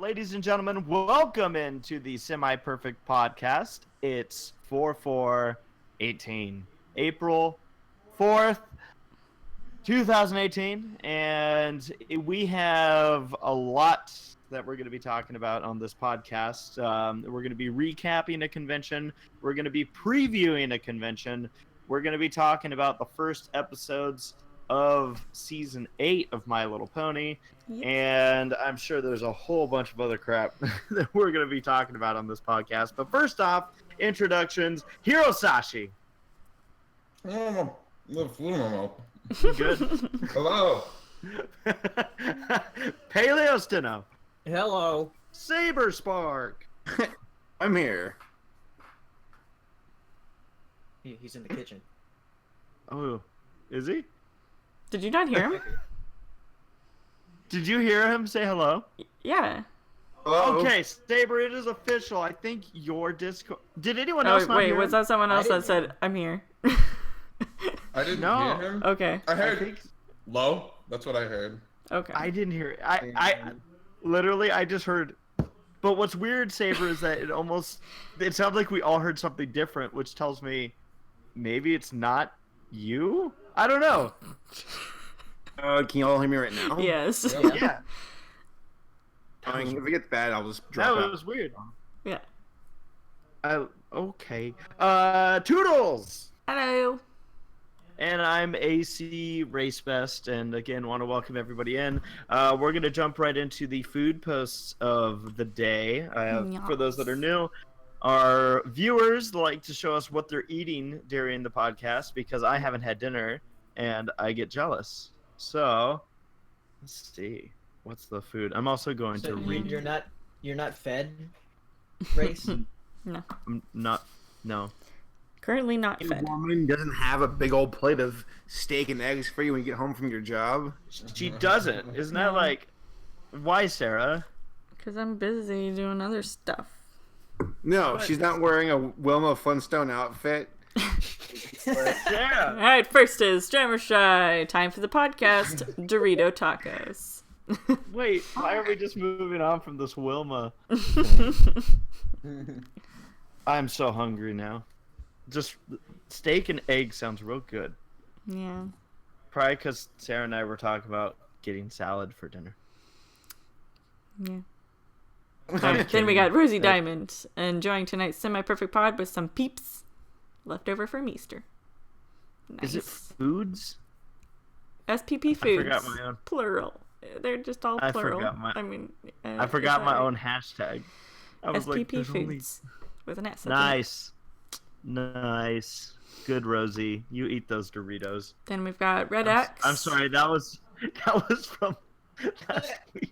Ladies and gentlemen, welcome into the Semi-Perfect Podcast. It's 4/4/18, April 4th, 2018, and we have a lot that we're going to be talking about on this podcast. We're going to be recapping a convention. We're going to be previewing a convention. We're going to be talking about the first episodes of Season 8 of My Little Pony. Yep. And I'm sure there's a whole bunch of other crap that we're going to be talking about on this podcast. But first off, introductions. Hirosashii. Oh, Good. Hello. PaleoSteno. Hello. Saberspark. I'm here. He's in the kitchen. Oh, is he? Did you not hear him? Did you hear him say hello? Yeah. Hello. Okay, Saber, it is official. I think your Discord... Did anyone else not wait, hear was him? that someone else that hear said, I'm here? I didn't No. hear him. Okay. I heard think... low. That's what I heard. Okay. I didn't hear it. I literally, I just heard... But what's weird, Saber, is that it sounds like we all heard something different, which tells me maybe it's not you? I don't know. Can you all hear me right now? Yes. Yeah. I mean, if it gets bad, I'll just drop That out. was weird. Yeah. Okay. Toodles! Hello. And I'm ACRacebest, and again, want to welcome everybody in. We're going to jump right into the food posts of the day. For those that are new, our viewers like to show us what they're eating during the podcast because I haven't had dinner, and I get jealous. So, let's see. What's the food? I'm also going to read... You're not fed, Race? No. I'm not... No. Currently not Your fed. woman doesn't have a big old plate of steak and eggs for you when you get home from your job. She doesn't. Isn't that like... Why, Sarah? Because I'm busy doing other stuff. No, she's not wearing a Wilma Flintstone outfit. Sarah! Alright, first is Saberspark. Time for the podcast. Dorito tacos. Wait, why are we just moving on from this Wilma? I'm so hungry now. Just steak and egg sounds real good. Yeah. Probably because Sarah and I were talking about getting salad for dinner. Yeah. I'm Then we kidding. got Rosie Diamond enjoying tonight's semi-perfect pod with some peeps left over from Easter. Nice. Is it foods? SPP foods. I forgot my own. Plural. They're just all I plural. forgot my- I is forgot that my right? own hashtag. I was like, SPP there's only... foods with an S. at the end. Nice. Nice. Good, Rosie. You eat those Doritos. Then we've got Red X. I'm sorry, that was from last week.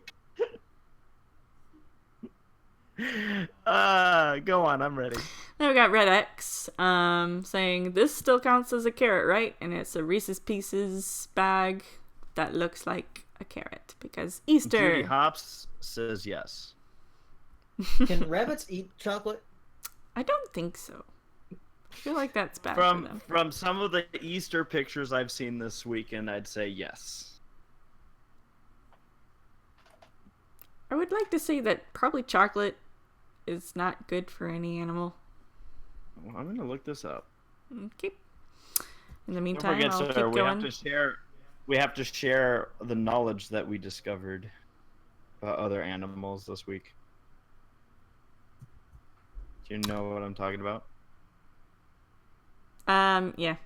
Go on, I'm ready. Then we got Red X saying this still counts as a carrot, right? And it's a Reese's Pieces bag that looks like a carrot because Easter. Judy Hops says yes. Can rabbits eat chocolate? I don't think so. I feel like that's bad for them. From some of the Easter pictures I've seen this weekend, I'd say yes. I would like to say that probably chocolate is not good for any animal. Well, I'm gonna look this up. Okay. In the Don't meantime, forget, I'll keep sir, going. we have to share the knowledge that we discovered about other animals this week. Do you know what I'm talking about? Yeah.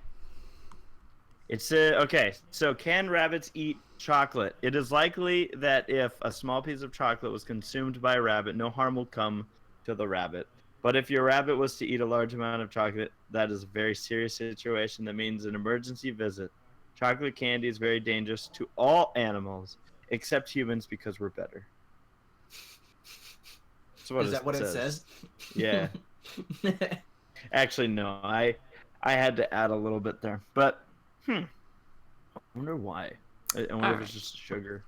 It's okay. So, can rabbits eat chocolate? It is likely that if a small piece of chocolate was consumed by a rabbit, no harm will come to the rabbit. But if your rabbit was to eat a large amount of chocolate, that is a very serious situation. That means an emergency visit. Chocolate candy is very dangerous to all animals except humans because we're better. Is that what it says? Yeah. Actually, no. I had to add a little bit there, but I wonder why. I wonder if it's just sugar.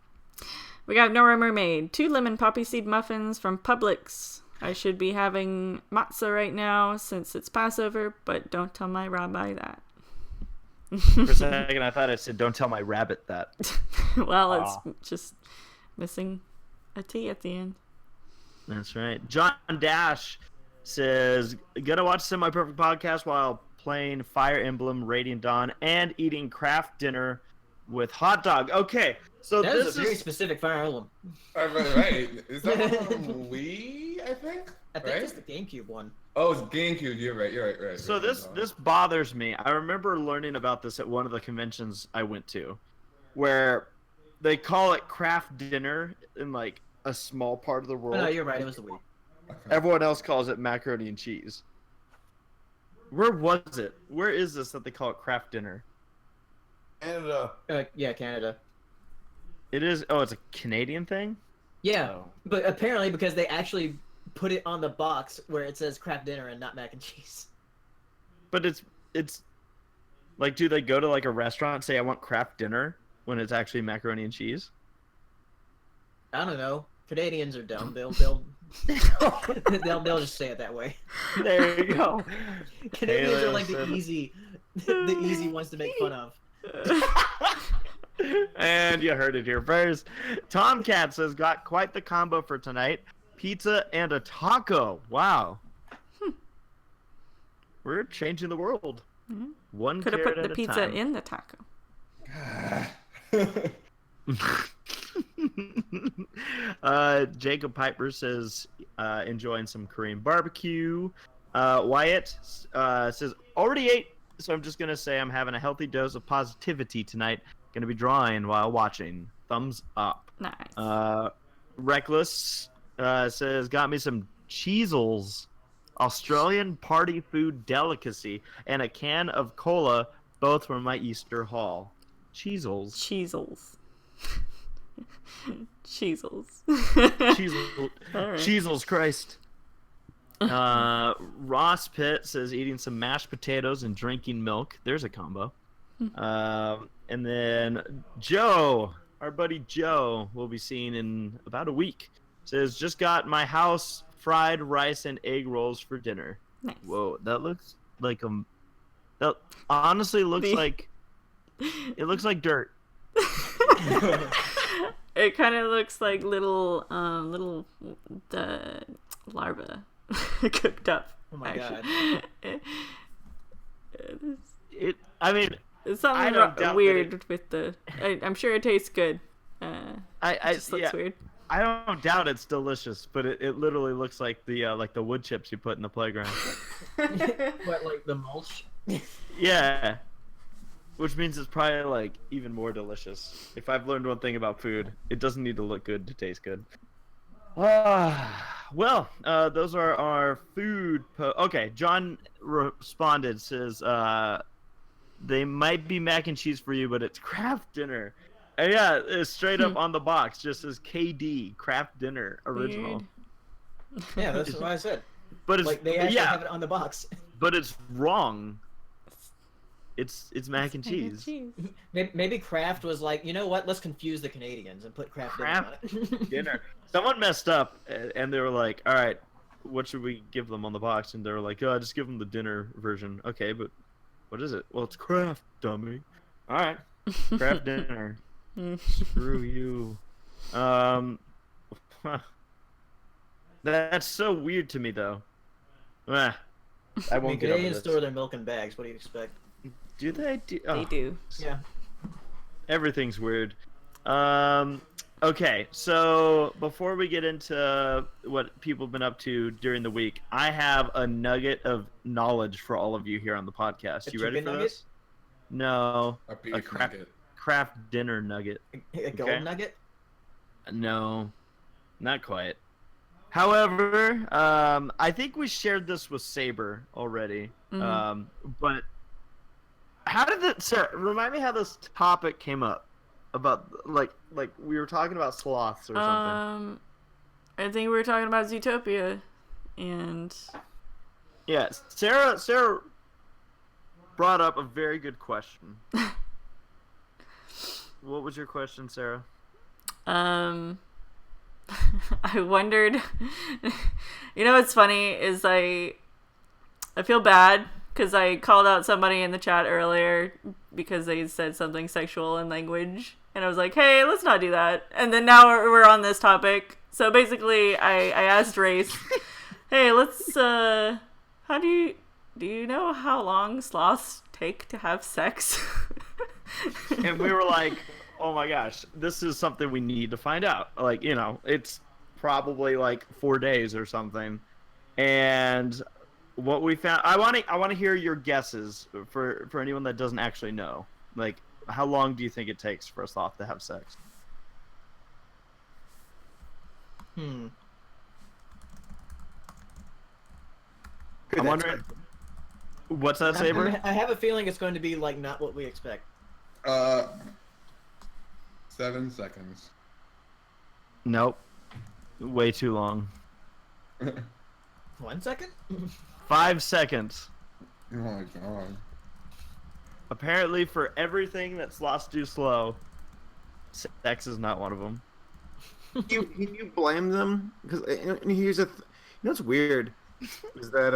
We got Nora Mermaid, 2 lemon poppy seed muffins from Publix. I should be having matzah right now since it's Passover, but don't tell my rabbi that. For a second, I thought I said, "Don't tell my rabbit that." Well, it's just missing a T at the end. That's right. John Dash says, gonna watch Semi-Perfect Podcast while playing Fire Emblem Radiant Dawn and eating craft dinner with hot dog. Okay, so That this is a very specific Fire Emblem. Right. Is that one on Wii, I think? I think it's the GameCube one. Oh, it's GameCube. You're right. So this bothers me. I remember learning about this at one of the conventions I went to, where they call it craft dinner in like a small part of the world. Oh, no, you're right. It was the Wii. Everyone else calls it macaroni and cheese. Where was it? Where is this that they call it craft dinner? Canada. Yeah, Canada. It is. Oh, it's a Canadian thing. Yeah, Oh. but apparently because they actually put it on the box where it says craft dinner and not mac and cheese. But it's like, do they go to like a restaurant and say I want craft dinner when it's actually macaroni and cheese? I don't know. Canadians are dumb. They'll just say it that way. There you go. Canadians are like Taylor the easy ones to make fun of. And you heard it here first. Tomcat says, got quite the combo for tonight. Pizza and a taco. Wow. We're changing the world. Mm-hmm. One Could have carrot put the at a pizza time. in the taco. Jacob Piper says, enjoying some Korean barbecue. Wyatt says, already ate, so I'm just going to say I'm having a healthy dose of positivity tonight. Going to be drawing while watching. Thumbs up. Nice. Reckless says, got me some Cheezels, Australian party food delicacy, and a can of cola, both from my Easter haul. Cheezels. Cheezels. Cheezels. Cheezels. All right. Cheezels, Christ. Ross Pitt says, eating some mashed potatoes and drinking milk. There's a combo. And then Joe, our buddy Joe, we'll be seeing in about a week, says, just got my house fried rice and egg rolls for dinner. Nice. Whoa, that looks like that honestly looks like it looks like dirt. It kind of looks like little larvae cooked up. Oh my god. I mean, It's I something don't doubt weird with the. I'm sure it tastes good. It just looks weird. I don't doubt it's delicious, but it literally looks like the wood chips you put in the playground. What, like the mulch? Yeah. Which means it's probably like even more delicious. If I've learned one thing about food, it doesn't need to look good to taste good. Well, those are our food. Okay, John responded, says, they might be mac and cheese for you, but it's craft dinner. And yeah, it's straight up on the box, just says KD, craft dinner, original. Weird. Yeah, that's what I said. But it's Like they actually have it on the box. But it's wrong. It's mac and cheese. Maybe Kraft was like, you know what? Let's confuse the Canadians and put Kraft dinner on it. Dinner. Someone messed up, and they were like, "All right, what should we give them on the box?" And they were like, "Oh, just give them the dinner version." Okay, but what is it? Well, it's Kraft, dummy. All right, Kraft dinner. Screw you. That's so weird to me, though. I won't get over Canadians this. store their milk in bags. What do you expect? Do they? They do. Yeah. Everything's weird. Okay, so before we get into what people have been up to during the week, I have a nugget of knowledge for all of you here on the podcast. You ready for this? No. A Craft dinner nugget. A gold nugget? No, not quite. However, I think we shared this with Saber already. Mm-hmm. But how did it? Sarah, remind me how this topic came up. About like we were talking about sloths or something. I think we were talking about Zootopia, and yeah, Sarah brought up a very good question. What was your question, Sarah? I wondered. You know what's funny is I feel bad because I called out somebody in the chat earlier because they said something sexual in language, and I was like, "Hey, let's not do that." And then now we're on this topic, So basically, I asked Race, hey, let's, how do you know how long sloths take to have sex? And we were like, oh my gosh, this is something we need to find out. Like, it's probably like 4 days or something. And what we found, I want to hear your guesses for anyone that doesn't actually know. Like, how long do you think it takes for a sloth to have sex? I'm wondering. What's that, Saber? I have a feeling it's going to be like not what we expect. 7 seconds. Nope. Way too long. 1 second? 5 seconds. Oh my god. Apparently, for everything that sloths do slow, sex is not one of them. Can you blame them? Because here's what's weird is that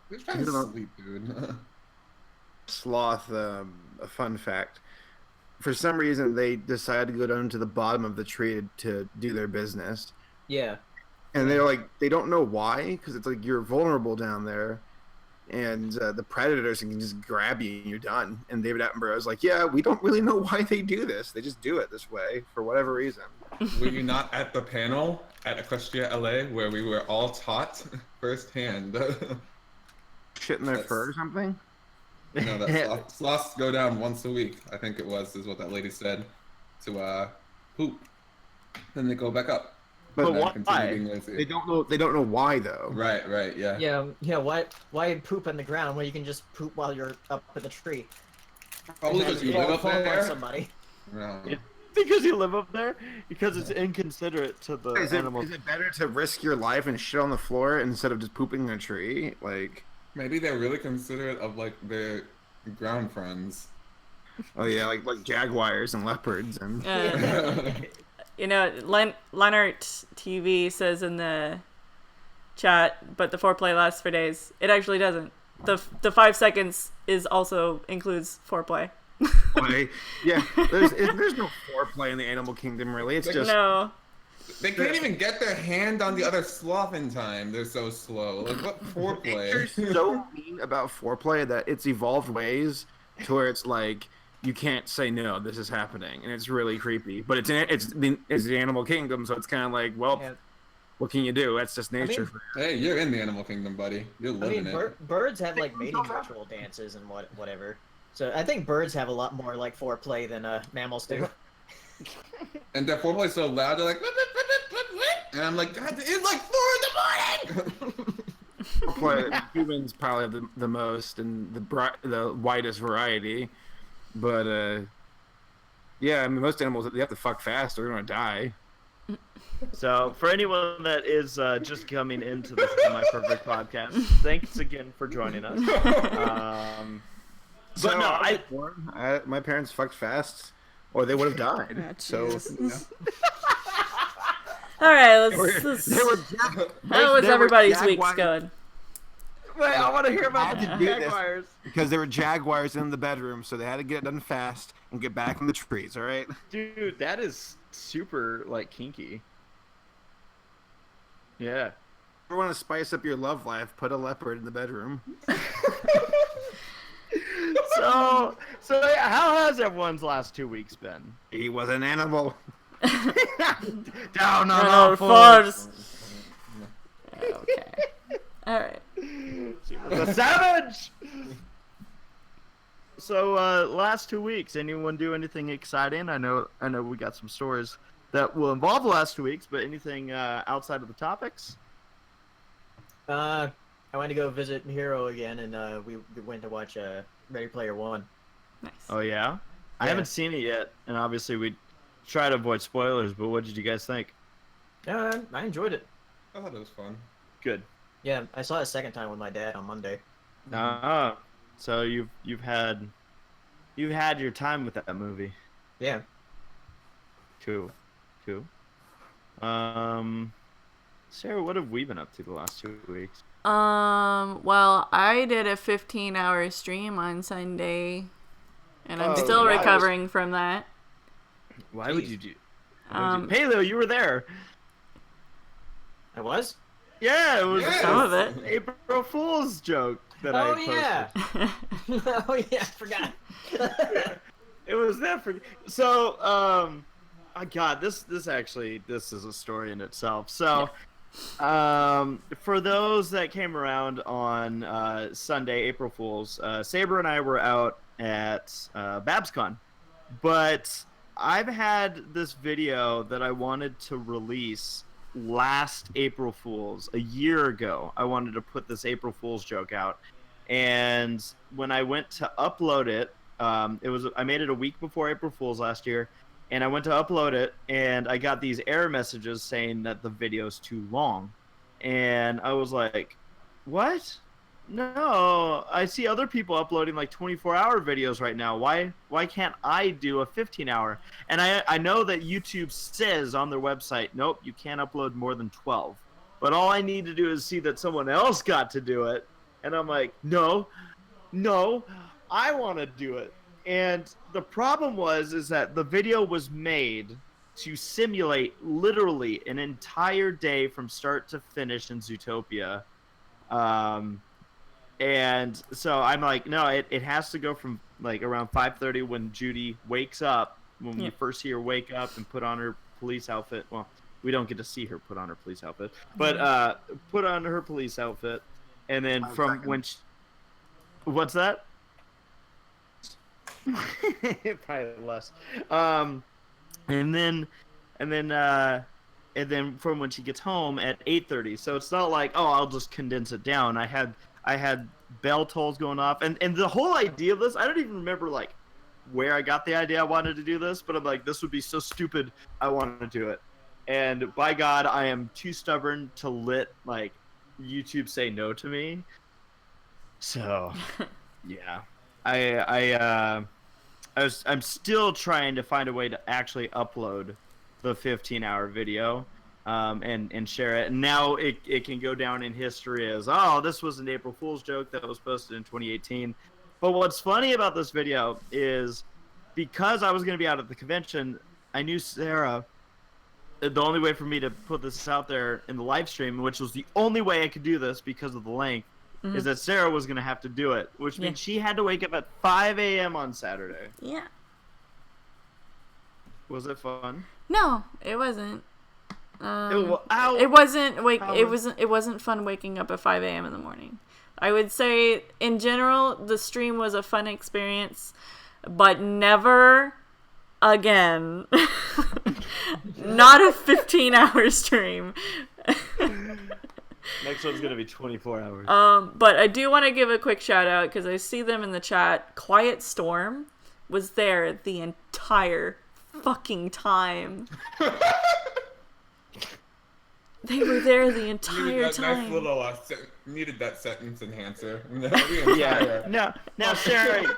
They're trying to sleep, dude. sloth. A fun fact. For some reason, they decided to go down to the bottom of the tree to do their business. Yeah. And they're like, they don't know why, because it's like you're vulnerable down there, and the predators can just grab you and you're done. And David Attenborough was like, yeah, we don't really know why they do this. They just do it this way for whatever reason. Were you not at the panel at Equestria LA where we were all taught firsthand? Shit in their fur or something? That sloths go down once a week, I think it was, is what that lady said, to poop. Then they go back up. But Continue why? being lazy. They don't know why though. Right, yeah. Yeah, why poop on the ground when you can just poop while you're up in the tree? Probably because you live up Fall on there. somebody. No. Because you live up there? Because it's inconsiderate to the animals. Is it better to risk your life and shit on the floor instead of just pooping in a tree? Like, Maybe they're really considerate of like their ground friends. oh yeah, like jaguars and leopards and. Leonard TV says in the chat, but the foreplay lasts for days. It actually doesn't. The 5 seconds also includes foreplay. Yeah, there's no foreplay in the animal kingdom really. It's just no. They can't even get their hand on the other sloth in time. They're so slow. Like, what foreplay? Nature's so mean about foreplay that it's evolved ways to where it's like you can't say no, this is happening, and it's really creepy. But it's the animal kingdom, so it's kind of like, well, what can you do? That's just nature. Hey, you're in the animal kingdom, buddy. You're living it. Birds have like mating ritual dances and whatever. So I think birds have a lot more like foreplay than mammals do. And their foreplay's so loud, they're like, and I'm like, God, it's like 4 in the morning. Foreplay, humans probably have the most and the widest variety. But yeah, I mean, most animals, they have to fuck fast or they're gonna die. So, for anyone that is just coming into the My Perfect podcast, thanks again for joining us. But no, my parents fucked fast, or they would have died. So, all right, how was everybody's week going? Wait, I want to hear about the to do this jaguars. because there were jaguars in the bedroom, so they had to get it done fast and get back in the trees. All right, Dude, that is super like kinky. Yeah. if you want to spice up your love life, put a leopard in the bedroom. So how has everyone's last 2 weeks been? He was an animal. Down on Oh, all fours. Okay. All right. She was a savage. So last 2 weeks, anyone do anything exciting? I know we got some stories that will involve the last 2 weeks, but anything outside of the topics? I went to go visit Hero again, and we went to watch Ready Player One. Nice. Oh yeah? I haven't seen it yet, and obviously we try to avoid spoilers. But what did you guys think? I enjoyed it. I thought it was fun. Good. Yeah, I saw it a second time with my dad on Monday. So you've had your time with that movie. Yeah. Cool. Sarah, what have we been up to the last 2 weeks? Well, I did a 15-hour stream on Sunday, and I'm Oh, still that was- recovering from that. Why would you do? Paleo, you were there. I was? Yeah, it was Yes! Some of it. April Fool's joke that I Oh posted. yeah. Oh yeah, I forgot. It was that for so God, this is a story in itself. So for those that came around on Sunday, April Fools, Saber and I were out at BabsCon, but I've had this video that I wanted to release last April Fools, a year ago. I wanted to put this April Fool's joke out, and when I went to upload it, I made it a week before April Fool's last year, and I went to upload it, and I got these error messages saying that the video's too long, and I was like, "What? No, I see other people uploading like 24-hour videos right now. Why can't I do a 15-hour?" And I know that YouTube says on their website, nope, you can't upload more than 12. But all I need to do is see that someone else got to do it, and I'm like, no, I want to do it. And the problem is that the video was made to simulate literally an entire day from start to finish in Zootopia. And so I'm like, no, it has to go from like around 5:30 when Judy wakes up, when we first see her wake up and put on her police outfit. Well, we don't get to see her put on her police outfit, but put on her police outfit, and then from when what's that? Probably less. And then from when she gets home at 8:30. So it's not like, oh, I'll just condense it down. I had bell tolls going off, and the whole idea of this, I don't even remember like where I got the idea I wanted to do this, but I'm like, this would be so stupid, I wanted to do it. And by God, I am too stubborn to let like YouTube say no to me. So yeah, I'm still trying to find a way to actually upload the 15-hour video and share it. And now it can go down in history as, oh, this was an April Fool's joke that was posted in 2018. But what's funny about this video is because I was going to be out at the convention, I knew Sarah. The only way for me to put this out there in the live stream, which was the only way I could do this because of the length, is that Sarah was going to have to do it, which means she had to wake up at 5 a.m. on Saturday. Yeah. Was it fun? No, it wasn't. It wasn't fun waking up at 5 a.m. in the morning. I would say in general the stream was a fun experience, but never again. Not a 15-hour stream. Next one's gonna be 24 hours. But I do want to give a quick shout out because I see them in the chat. Quiet Storm was there the entire fucking time. They were there the entire time. Nice little needed that sentence enhancer. Yeah. Now, Sarah,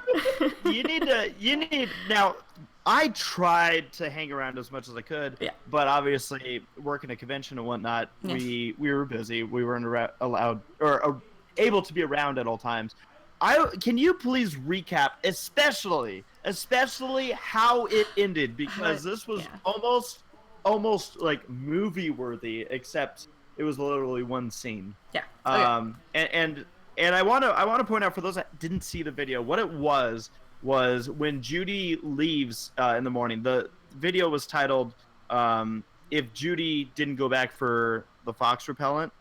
you need now. I tried to hang around as much as I could, but obviously working a convention and whatnot, we were busy. We weren't allowed or able to be around at all times. Can you please recap, especially how it ended, because this was almost like movie worthy, except it was literally one scene. Yeah. And I want to point out for those that didn't see the video, what it was when Judy leaves in the morning. The video was titled "If Judy Didn't Go Back for the Fox Repellent,"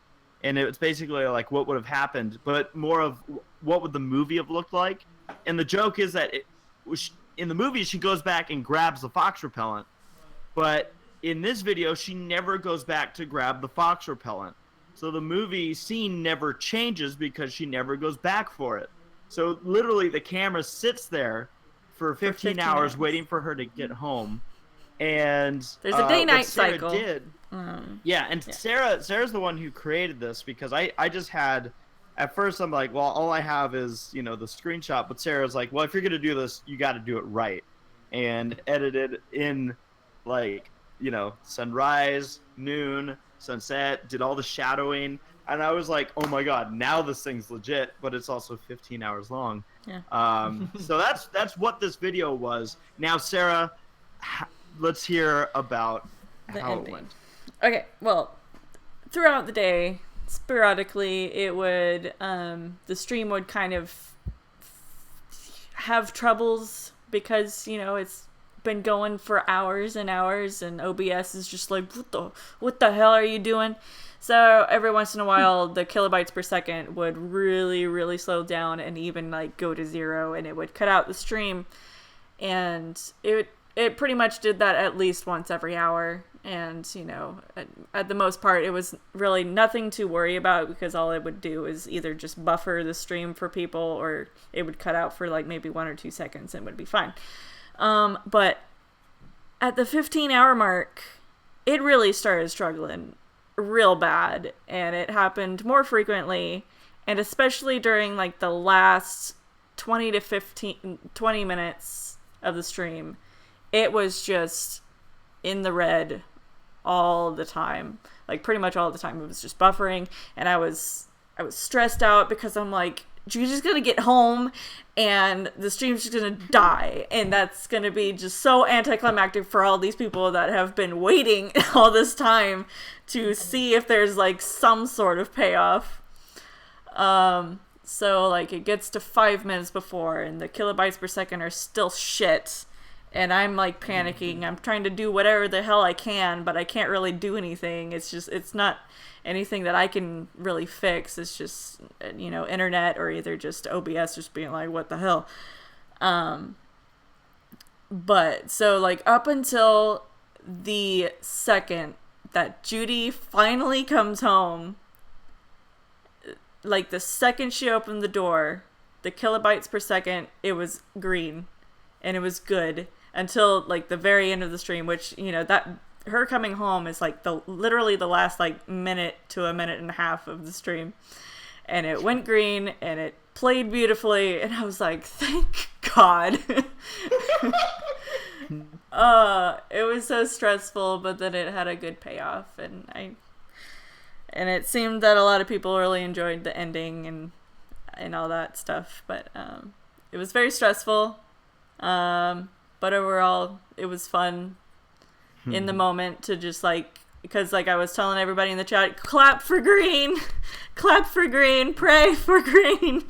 and it's basically like what would have happened, but more of what would the movie have looked like. And the joke is that in the movie she goes back and grabs the fox repellent, but in this video she never goes back to grab the fox repellent. So the movie scene never changes because she never goes back for it. So literally the camera sits there for 15 hours waiting for her to get home. And there's a day-night cycle. Yeah, and Sarah's the one who created this, because I just had, at first I'm like, well, all I have is, the screenshot, but Sarah's like, well, if you're going to do this, you got to do it right. And edited in like, sunrise, noon, sunset, did all the shadowing. And I was like, oh my God, now this thing's legit, but it's also 15 hours long. Yeah. So that's what this video was. Now, Sarah, let's hear about how it went. Okay, well, throughout the day, sporadically, it would the stream would kind of have troubles because it's been going for hours and hours, and OBS is just like, what the hell are you doing? So every once in a while, the kilobytes per second would really, really slow down and even like go to 0, and it would cut out the stream. And it pretty much did that at least once every hour. And, at the most part, it was really nothing to worry about, because all it would do is either just buffer the stream for people, or it would cut out for like maybe 1 or 2 seconds and would be fine. But at the 15-hour mark, it really started struggling real bad, and it happened more frequently, and especially during like the last 20 minutes of the stream, it was just in the red all the time. Like pretty much all the time it was just buffering, and I was stressed out because I'm like, you're just gonna get home and the stream's just gonna die, and that's gonna be just so anticlimactic for all these people that have been waiting all this time to see if there's like some sort of payoff. So like it gets to 5 minutes before, and the kilobytes per second are still shit, and I'm like panicking. I'm trying to do whatever the hell I can, but I can't really do anything. It's not anything that I can really fix. It's just, internet, or either just OBS just being like, what the hell? But so like up until the second that Judy finally comes home, like the second she opened the door, the kilobytes per second, it was green and it was good until like the very end of the stream, which, that her coming home is like literally the last like minute to a minute and a half of the stream, and it went green and it played beautifully, and I was like, thank God. It was so stressful, but then it had a good payoff, and it seemed that a lot of people really enjoyed the ending and all that stuff, but it was very stressful, but overall it was fun in the moment to just like, because like I was telling everybody in the chat, clap for green, pray for green,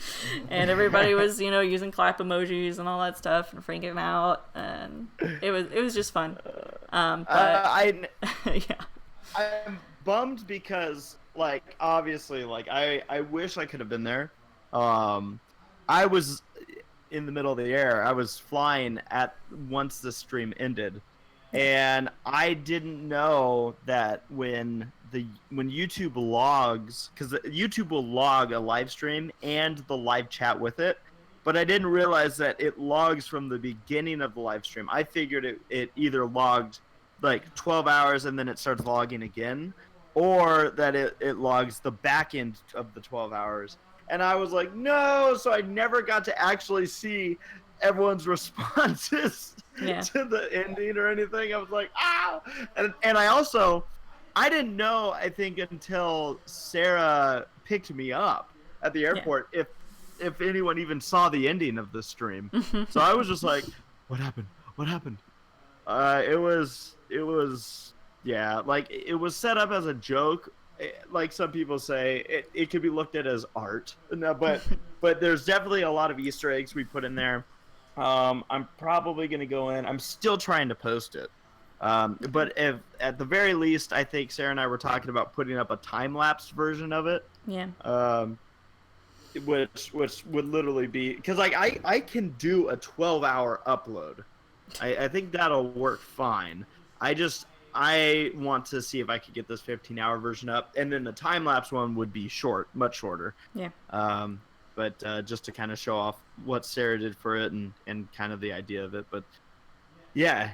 and everybody was using clap emojis and all that stuff and freaking out, and it was just fun. But yeah, I'm bummed because like obviously like I wish I could have been there. I was in the middle of the air. I was flying once the stream ended. And I didn't know that when YouTube logs, because YouTube will log a live stream and the live chat with it, but I didn't realize that it logs from the beginning of the live stream. I figured it either logged like 12 hours and then it starts logging again, or that it logs the back end of the 12 hours. And I was like, no, so I never got to actually see everyone's responses to the ending or anything. I was like, and I didn't know, I think, until Sarah picked me up at the airport if anyone even saw the ending of the stream. So I was just like, what happened? It was like it was set up as a joke. Like some people say, it could be looked at as art. No, but there's definitely a lot of Easter eggs we put in there. I'm probably going to go in. I'm still trying to post it. But if at the very least, I think Sarah and I were talking about putting up a time-lapse version of it. Yeah. Which would literally be, because like I can do a 12-hour upload. I think that'll work fine. I want to see if I could get this 15-hour version up, and then the time-lapse one would be much shorter. Yeah. But just to kind of show off what Sarah did for it and kind of the idea of it. But yeah,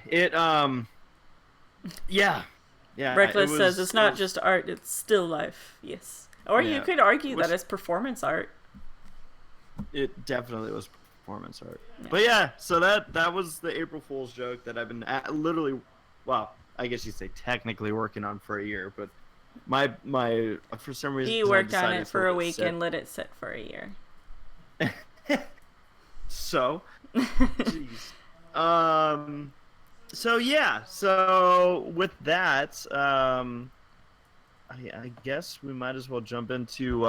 Reckless says it's not just art, it's still life. Yes. Or you could argue that it's performance art. It definitely was performance art. Yeah. But yeah, so that was the April Fool's joke that I've been literally, well, I guess you'd say technically working on for a year, but my for some reason he worked on it for a week and let it sit for a year. So, jeez. So yeah. So with that, I guess we might as well jump into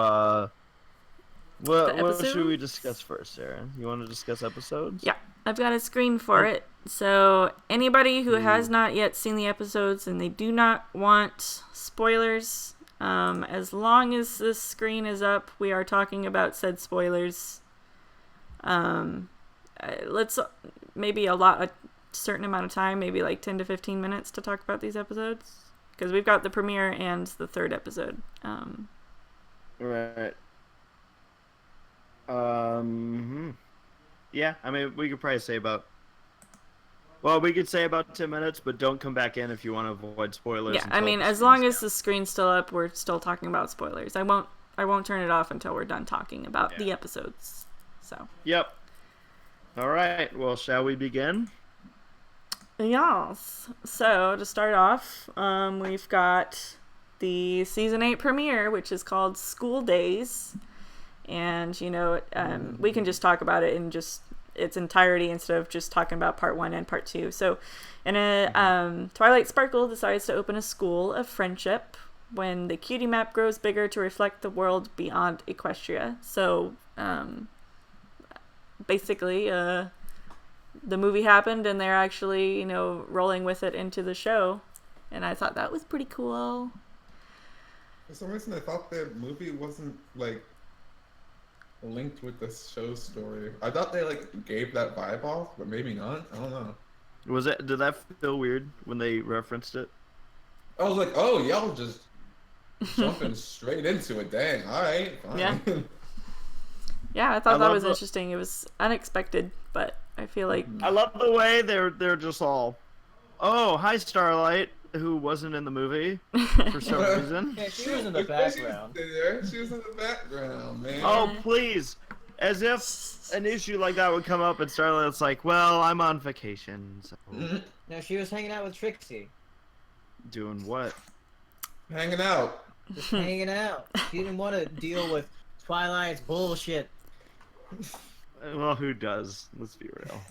The what should we episodes? discuss first, Sarah? You want to discuss episodes? Yeah, I've got a screen for it. So anybody who has Ooh. not yet seen the episodes and they do not want spoilers, as long as this screen is up, we are talking about said spoilers. Let's maybe a certain amount of time, maybe like 10 to 15 minutes to talk about these episodes, because we've got the premiere and the third episode. Right. Yeah, I mean, we could probably say we could say about 10 minutes, but don't come back in if you want to avoid spoilers. Yeah, I mean, as long as the screen's still up, we're still talking about spoilers. I won't turn it off until we're done talking about the episodes. So. Yep. All right. Well, shall we begin? Yes. So to start off, we've got the season 8 premiere, which is called School Days, and we can just talk about it in just its entirety instead of just talking about part 1 and part 2. So, Twilight Sparkle decides to open a school of friendship when the cutie map grows bigger to reflect the world beyond Equestria. So, basically, the movie happened and they're actually, rolling with it into the show. And I thought that was pretty cool. For some reason, I thought the movie wasn't, linked with the show story. I thought they, gave that vibe off, but maybe not. I don't know. Did that feel weird when they referenced it? I was like, oh, y'all just jumping straight into it. Dang, alright, fine. Yeah. Yeah, I thought that was the- interesting. It was unexpected, but I feel like I love the way they're just all, oh, hi, Starlight, who wasn't in the movie for some reason. Yeah, she was in the background. She was in the background, man. Oh, please. As if an issue like that would come up and Starlight's like, well, I'm on vacation, so... No, she was hanging out with Trixie. Doing what? Hanging out. Just hanging out. She didn't want to deal with Twilight's bullshit. Well, who does? Let's be real.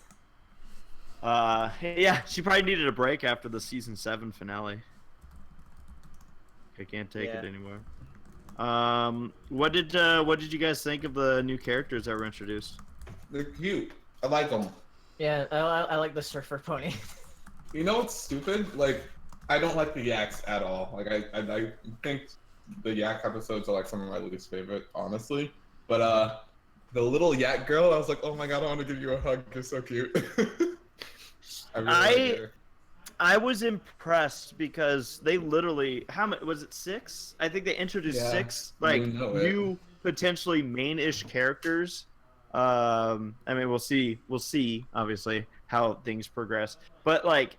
Yeah, she probably needed a break after the season 7 finale. I can't take it anymore. What did you guys think of the new characters that were introduced? They're cute. I like them. Yeah, I like the surfer pony. You know what's stupid? I don't like the yaks at all. I think the yak episodes are some of my least favorite, honestly. But the little yak girl, I was like, oh my god, I want to give you a hug. You're so cute. I really like her. I was impressed because they literally, how many was it, 6? I think they introduced 6 new potentially main-ish characters. I mean, we'll see obviously how things progress, but I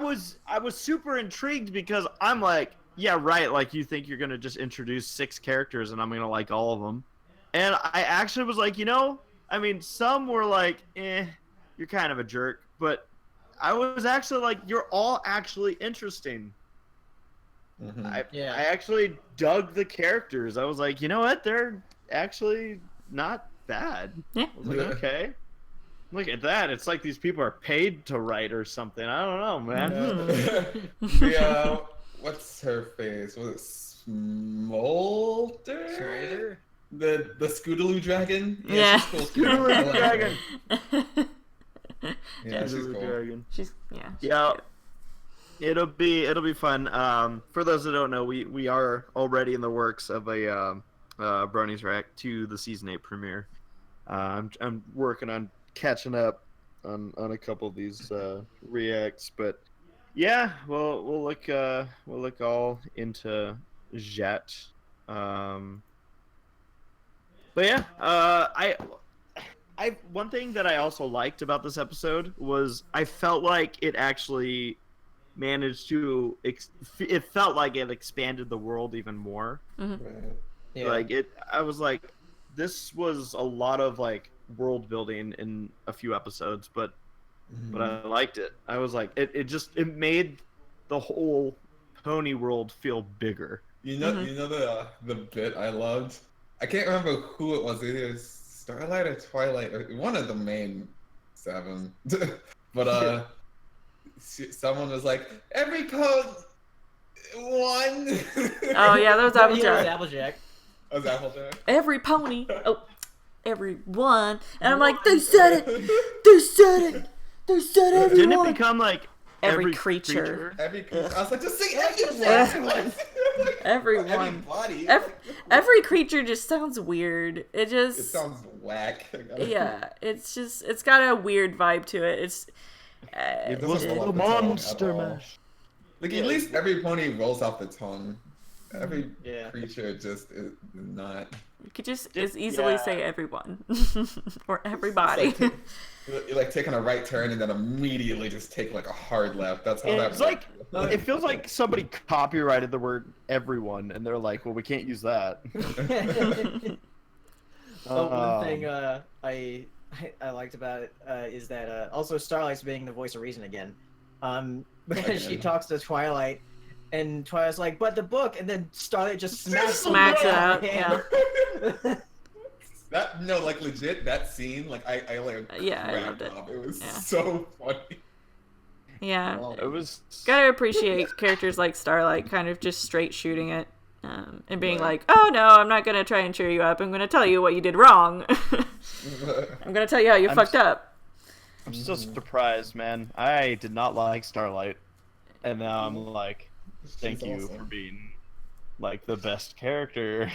was super intrigued because I'm like, yeah, right, you think you're gonna just introduce 6 characters and I'm gonna like all of them, and I actually was like, I mean, some were like, you're kind of a jerk, but I was actually like, you're all actually interesting. Mm-hmm. I actually dug the characters. I was like, you know what? They're actually not bad. Yeah. I was like, okay. Look at that. It's like these people are paid to write or something. I don't know, man. What's her face? Was it Smolder? Schrader? The Scootaloo dragon? Yeah. She's cool. Scootaloo dragon. Yeah, she's cool. Dragon. she's Yeah. It'll be fun. For those that don't know, we are already in the works of a Bronies Rack to the season 8 premiere. I'm working on catching up on a couple of these reacts, but yeah, we'll look all into Jet. But yeah, I one thing that I also liked about this episode was I felt like it actually managed to it felt like it expanded the world even more. Mm-hmm. Right. Yeah. I was like, this was a lot of world building in a few episodes, but I liked it. I was like, it made the whole pony world feel bigger. You know the bit I loved? I can't remember who it was. It was Starlight or Twilight, or one of the main 7. But someone was like, every One. Oh yeah, that was Yeah, it was Applejack. Applejack. That was Applejack. Every pony. Oh, everyone. And I'm like, they said it. They said it. They said everyone. Didn't it become like Every creature. Every creature. I was like, just say everyone. Everyone. Everybody. Every creature just sounds weird. It just. It sounds whack. Yeah, it's got a weird vibe to it. It's. It was doesn't roll the off the tongue monster at all. mash. Like at least every pony rolls off the tongue. Every Yeah. creature just is not. You could just as easily say everyone or everybody. It's like, you're like taking a right turn and then immediately just take like a hard left. That's how that It's works. like it feels like somebody copyrighted the word everyone, and they're like, well, we can't use that. One thing I liked about it is that also Starlight's being the voice of reason again. Because she talks to Twilight, and Twilight's like, "But the book," and then Starlight just smacks It out. Yeah. That no, like legit that scene, like I like Yeah, I cracked loved it. up. It was Yeah. so funny. Yeah. Oh, It was Gotta appreciate characters like Starlight kind of just straight shooting it. And being Right. like, oh no, I'm not gonna try and cheer you up. I'm gonna tell you what you did wrong. I'm gonna tell you how you fucked up. I'm still surprised, man. I did not like Starlight, and now I'm like, thank She's you awesome. for being like the best character.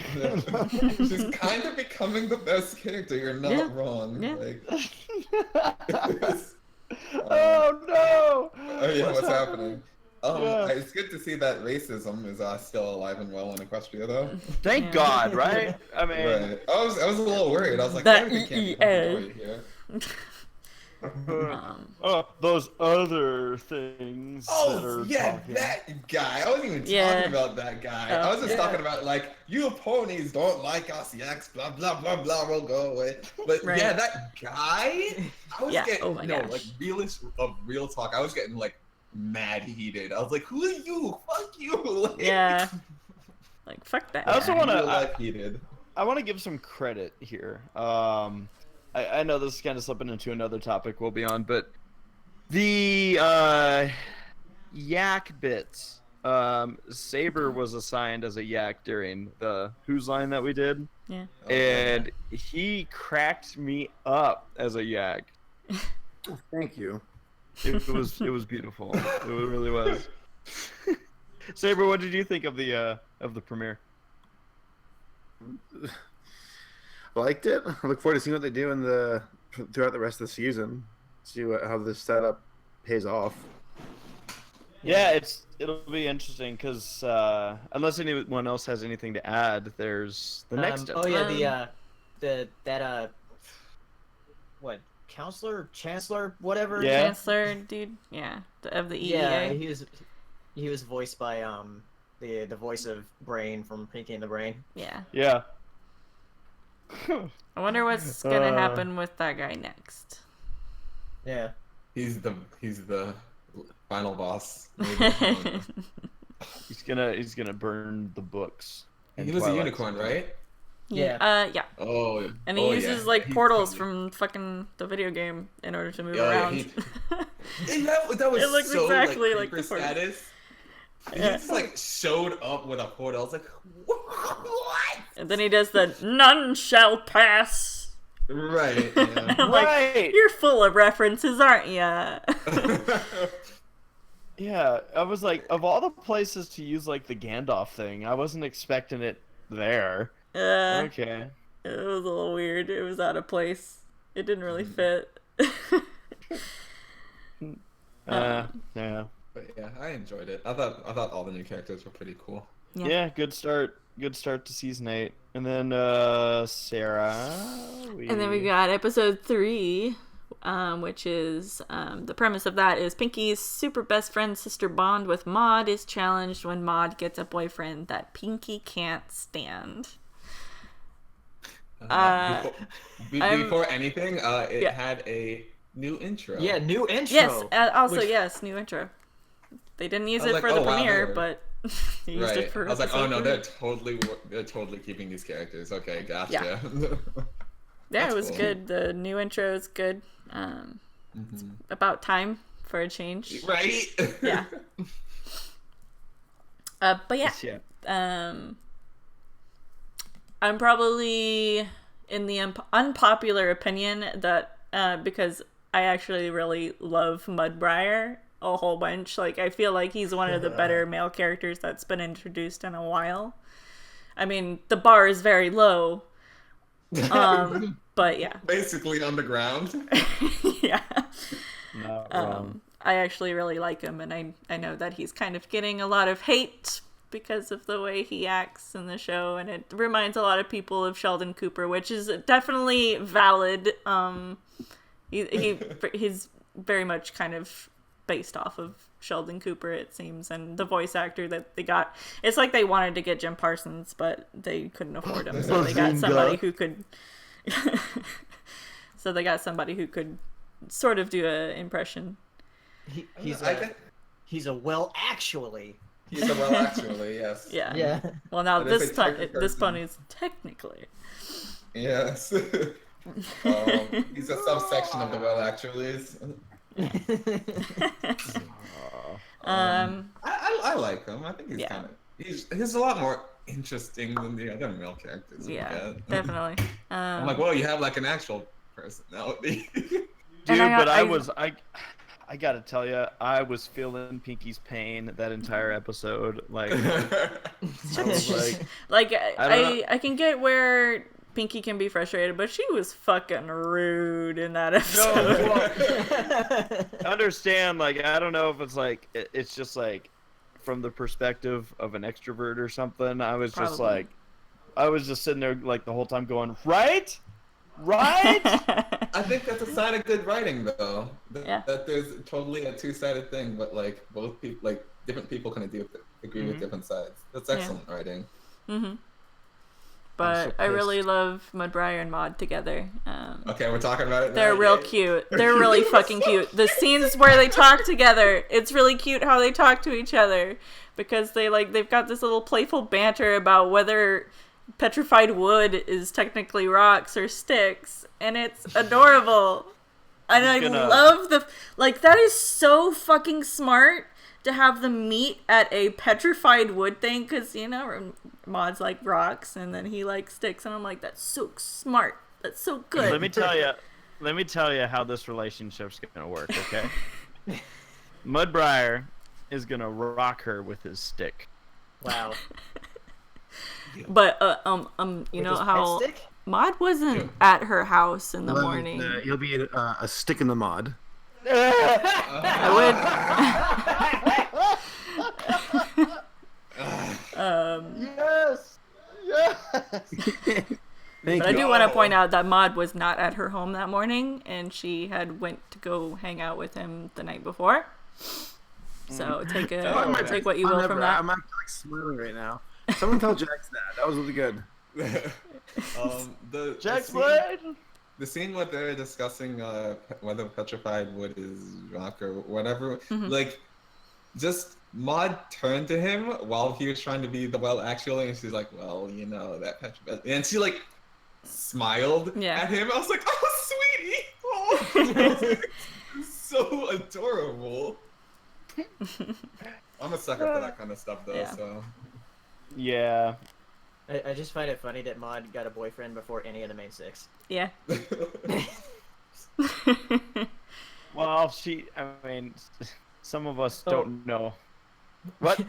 She's kind of becoming the best character. You're not Yeah. wrong. Yeah. Like, Oh no! oh yeah, what's happening? Yeah. It's good to see that racism is still alive and well in Equestria, though. Thank Yeah. God, right? I mean, Right. I was a little worried. I was like, The "Damn, we can't be EEA. hunky-dory here." those other things that Oh are yeah, talking. that guy. I wasn't even Yeah. talking about that guy. Oh. I was just Yeah. talking about like you ponies don't like us yaks, blah blah blah blah. We'll go away. But Right. yeah, that guy. I was Yeah, getting oh my gosh. like real talk. I was getting like mad heated. I was like, "Who are you? Fuck you!" Like, Yeah. Like, fuck that. I also guy. wanna- real life heated. I want to give some credit here. I know this is kind of slipping into another topic we'll be on, but the yak bits. Saber was assigned as a yak during the Who's Line that we did, Yeah. Oh, yeah. and he cracked me up as a yak. Thank you. It was beautiful. It really was. Saber, what did you think of the premiere? Liked it. I look forward to seeing what they do throughout the rest of the season. See how this setup pays off. Yeah, it'll be interesting because unless anyone else has anything to add, there's the next. Oh yeah, what chancellor, whatever. Yeah. Chancellor, dude. Yeah. Of the EEA. Yeah, he was voiced by the voice of Brain from Pinky and the Brain. Yeah. Yeah. I wonder what's gonna happen with that guy next. Yeah. He's the final boss. He's gonna burn the books. He was a unicorn, right? Yeah. Yeah. Oh. And he oh, uses yeah. like He's portals coming. from fucking the video game in order to move Yeah, around. And that was It looks so exactly like like the creeper portal. status. And Yeah. he just like showed up with a portal. I was like, what? And then he does the none shall pass. Right. Yeah. I'm like, Right. you're full of references, aren't ya? Yeah, I was like, of all the places to use like the Gandalf thing, I wasn't expecting it there. Okay. It was a little weird. It was out of place. It didn't really fit. Yeah. But yeah, I enjoyed it. I thought all the new characters were pretty cool. Yeah. Yeah, good start. Good start to season 8. And then Sarah. And then we got episode 3, which is the premise of that is Pinky's super best friend sister bond with Maud is challenged when Maud gets a boyfriend that Pinky can't stand. Before anything, it Yeah. had a new intro. Yeah, new intro. Yes, also which- yes, new intro. They didn't use I was it like, for oh, the wow, premiere, they're- but they used Right. it for I was like, oh no, episode 3. they're totally keeping these characters. Okay, gotcha. Yeah. Yeah, That's it was cool. good. The new intro is good. About time for a change. Right? Yeah. But yeah, I'm probably in the unpopular opinion that because I actually really love Mudbriar a whole bunch. Like, I feel like he's one of the better male characters that's been introduced in a while. I mean, the bar is very low. But yeah. Basically on the ground. Yeah. Not wrong. I actually really like him, and I know that he's kind of getting a lot of hate because of the way he acts in the show, and it reminds a lot of people of Sheldon Cooper, which is definitely valid. He's very much kind of based off of Sheldon Cooper, it seems, and the voice actor that they got, it's like they wanted to get Jim Parsons, but they couldn't afford him, so they got somebody who could so they got somebody who could sort of do an impression. He's a well actually. He's a well actually, yes. Yeah. Well, now this pun is technically. Yes. He's a subsection of the well actuallys. I like him. I think he's kind of he's a lot more interesting than the other male characters. Yeah, definitely. I'm like, well, you have like an actual personality. Dude, but I gotta tell you, I was feeling Pinky's pain that entire episode. Like, I was like, I can get where Pinky can be frustrated, but she was fucking rude in that episode. No, well, understand, like, I don't know if it's like, it's just like from the perspective of an extrovert or something. I was just like, I was just sitting there like the whole time going, right? I think that's a sign of good writing, though. That there's totally a two-sided thing, but like both people, like different people can agree with different sides. That's excellent writing. Mm-hmm. But I really love Mudbriar and Maud together. Okay, we're talking about it. They're real cute. They're really fucking cute. The scenes where they talk together, it's really cute how they talk to each other, because they've got this little playful banter about whether petrified wood is technically rocks or sticks, and it's adorable. And I love that is so fucking smart to have them meet at a petrified wood thing, because, you know, Maud's like rocks and then he likes sticks, and I'm like, that's so smart. That's so good. Let me tell you how this relationship's gonna work, okay? Mudbriar is gonna rock her with his stick. Wow. But you know how Maud wasn't at her house in the morning. You'll be a stick in the mud. I would. Yes. But I do want to point out that Maud was not at her home that morning, and she had went to go hang out with him the night before. So take what you will from that. I'm actually like smiling right now. Someone tell Jax that. That was really good. The scene where they're discussing whether petrified wood is rock or whatever, like, just Maud turned to him while he was trying to be the well actually, and she's like, well, you know, that petrified, and she like smiled at him. I was like, oh, sweetie, oh, so adorable. I'm a sucker for that kind of stuff, though. So. Yeah. I just find it funny that Maud got a boyfriend before any of the main six. Yeah. Well, I mean, some of us don't know. What?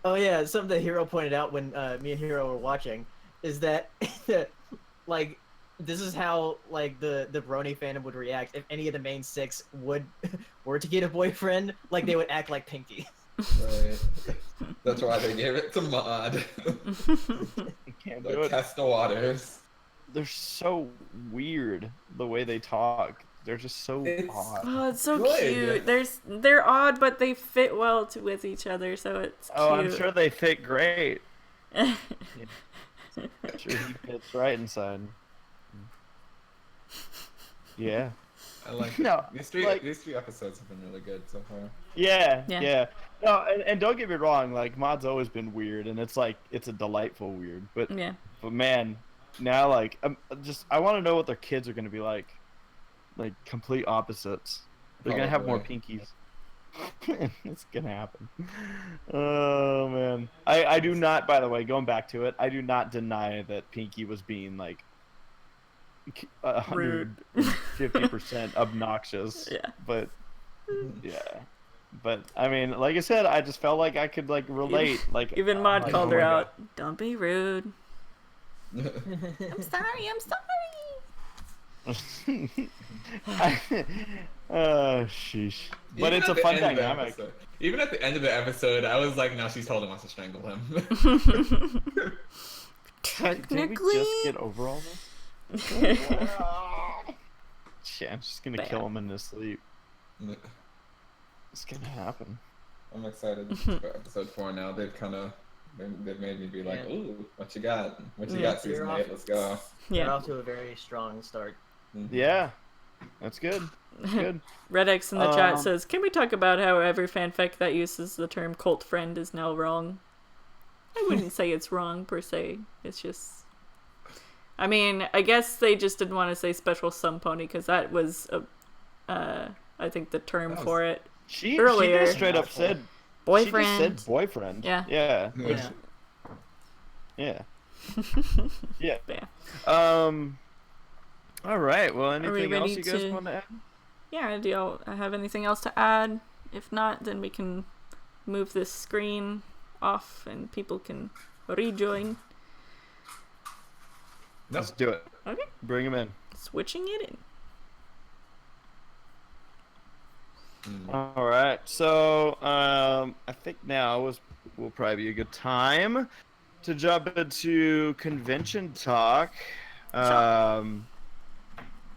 Oh, yeah, something that Hiro pointed out when me and Hiro were watching is that, like, this is how, like, the Brony fandom would react if any of the main six were to get a boyfriend. Like, they would act like Pinky. Right. That's why they gave it to Maud. You can't do it. Test the waters. They're so weird the way they talk. They're just so odd. Oh, it's so cute. They're odd, but they fit well with each other, so it's cute. I'm sure they fit great. I'm sure he fits right inside. Yeah. I like it. These three episodes have been really good so far. Yeah. No, and don't get me wrong, like, Maud's always been weird, and it's like, it's a delightful weird. But man, now, like, I want to know what their kids are going to be like complete opposites. They're going to have more pinkies. It's gonna happen. Oh man, I do not. By the way, going back to it, I do not deny that Pinky was being like Rude. 150% obnoxious. Yeah. But yeah. But I mean, like I said, I just felt like I could like relate. Like Even Mod like, called oh her my out. Don't be rude. Yeah. I'm sorry. Sheesh. But Even it's at a the fun end of the dynamic. episode- Even at the end of the episode, I was like, no, she totally wants to strangle him. Did we Technically. just get over all this? Yeah, I'm just gonna kill him in his sleep. It's gonna happen. I'm excited for episode 4 now. They've made me be like, Yeah. ooh, what you got? What you got, season 8? Let's go. We're Yeah. off to a very strong start. Yeah, that's good. That's good. Red X in the chat Um, says, "Can we talk about how every fanfic that uses the term cult friend is now wrong?" I wouldn't say it's wrong per se. It's just, I mean, I guess they just didn't want to say special sum pony because that was, I think the term That was- for it. She Earlier. just straight up said Boyfriend. She just said boyfriend. Yeah. Yeah. Yeah. Yeah. Yeah. Yeah. All right. Well, we anything else ready you guys to- want to add? Yeah, do y'all have anything else to add? If not, then we can move this screen off and people can rejoin. Let's do it. Okay. Bring him in. Switching it in. All right. So, I think now will probably be a good time to jump into convention talk.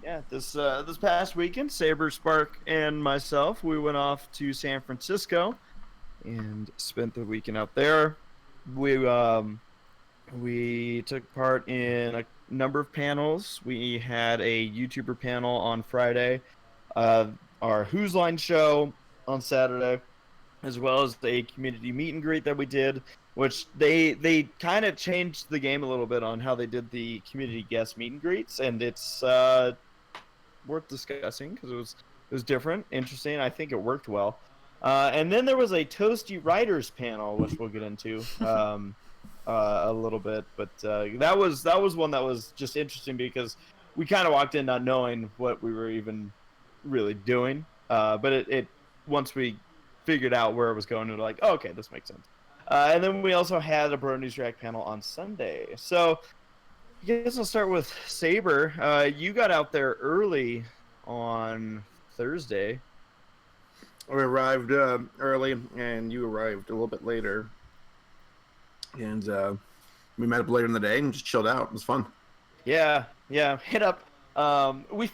Yeah, this past weekend, Saberspark and myself, we went off to San Francisco and spent the weekend out there. We took part in a number of panels. We had a YouTuber panel on Friday, our Who's Line show on Saturday, as well as a community meet and greet that we did, which they kind of changed the game a little bit on how they did the community guest meet and greets, and it's worth discussing because it was different, interesting. I think it worked well. And then there was a Toasty Writers panel, which we'll get into a little bit, but that was one that was just interesting because we kind of walked in not knowing what we were even really doing, but it once we figured out where it was going, we were like, oh, okay, this makes sense. And then we also had a Bro News React panel on Sunday. So I guess I'll start with Saber. You got out there early on Thursday. We arrived early, and you arrived a little bit later. And we met up later in the day and just chilled out. It was fun. Yeah, hit up. So we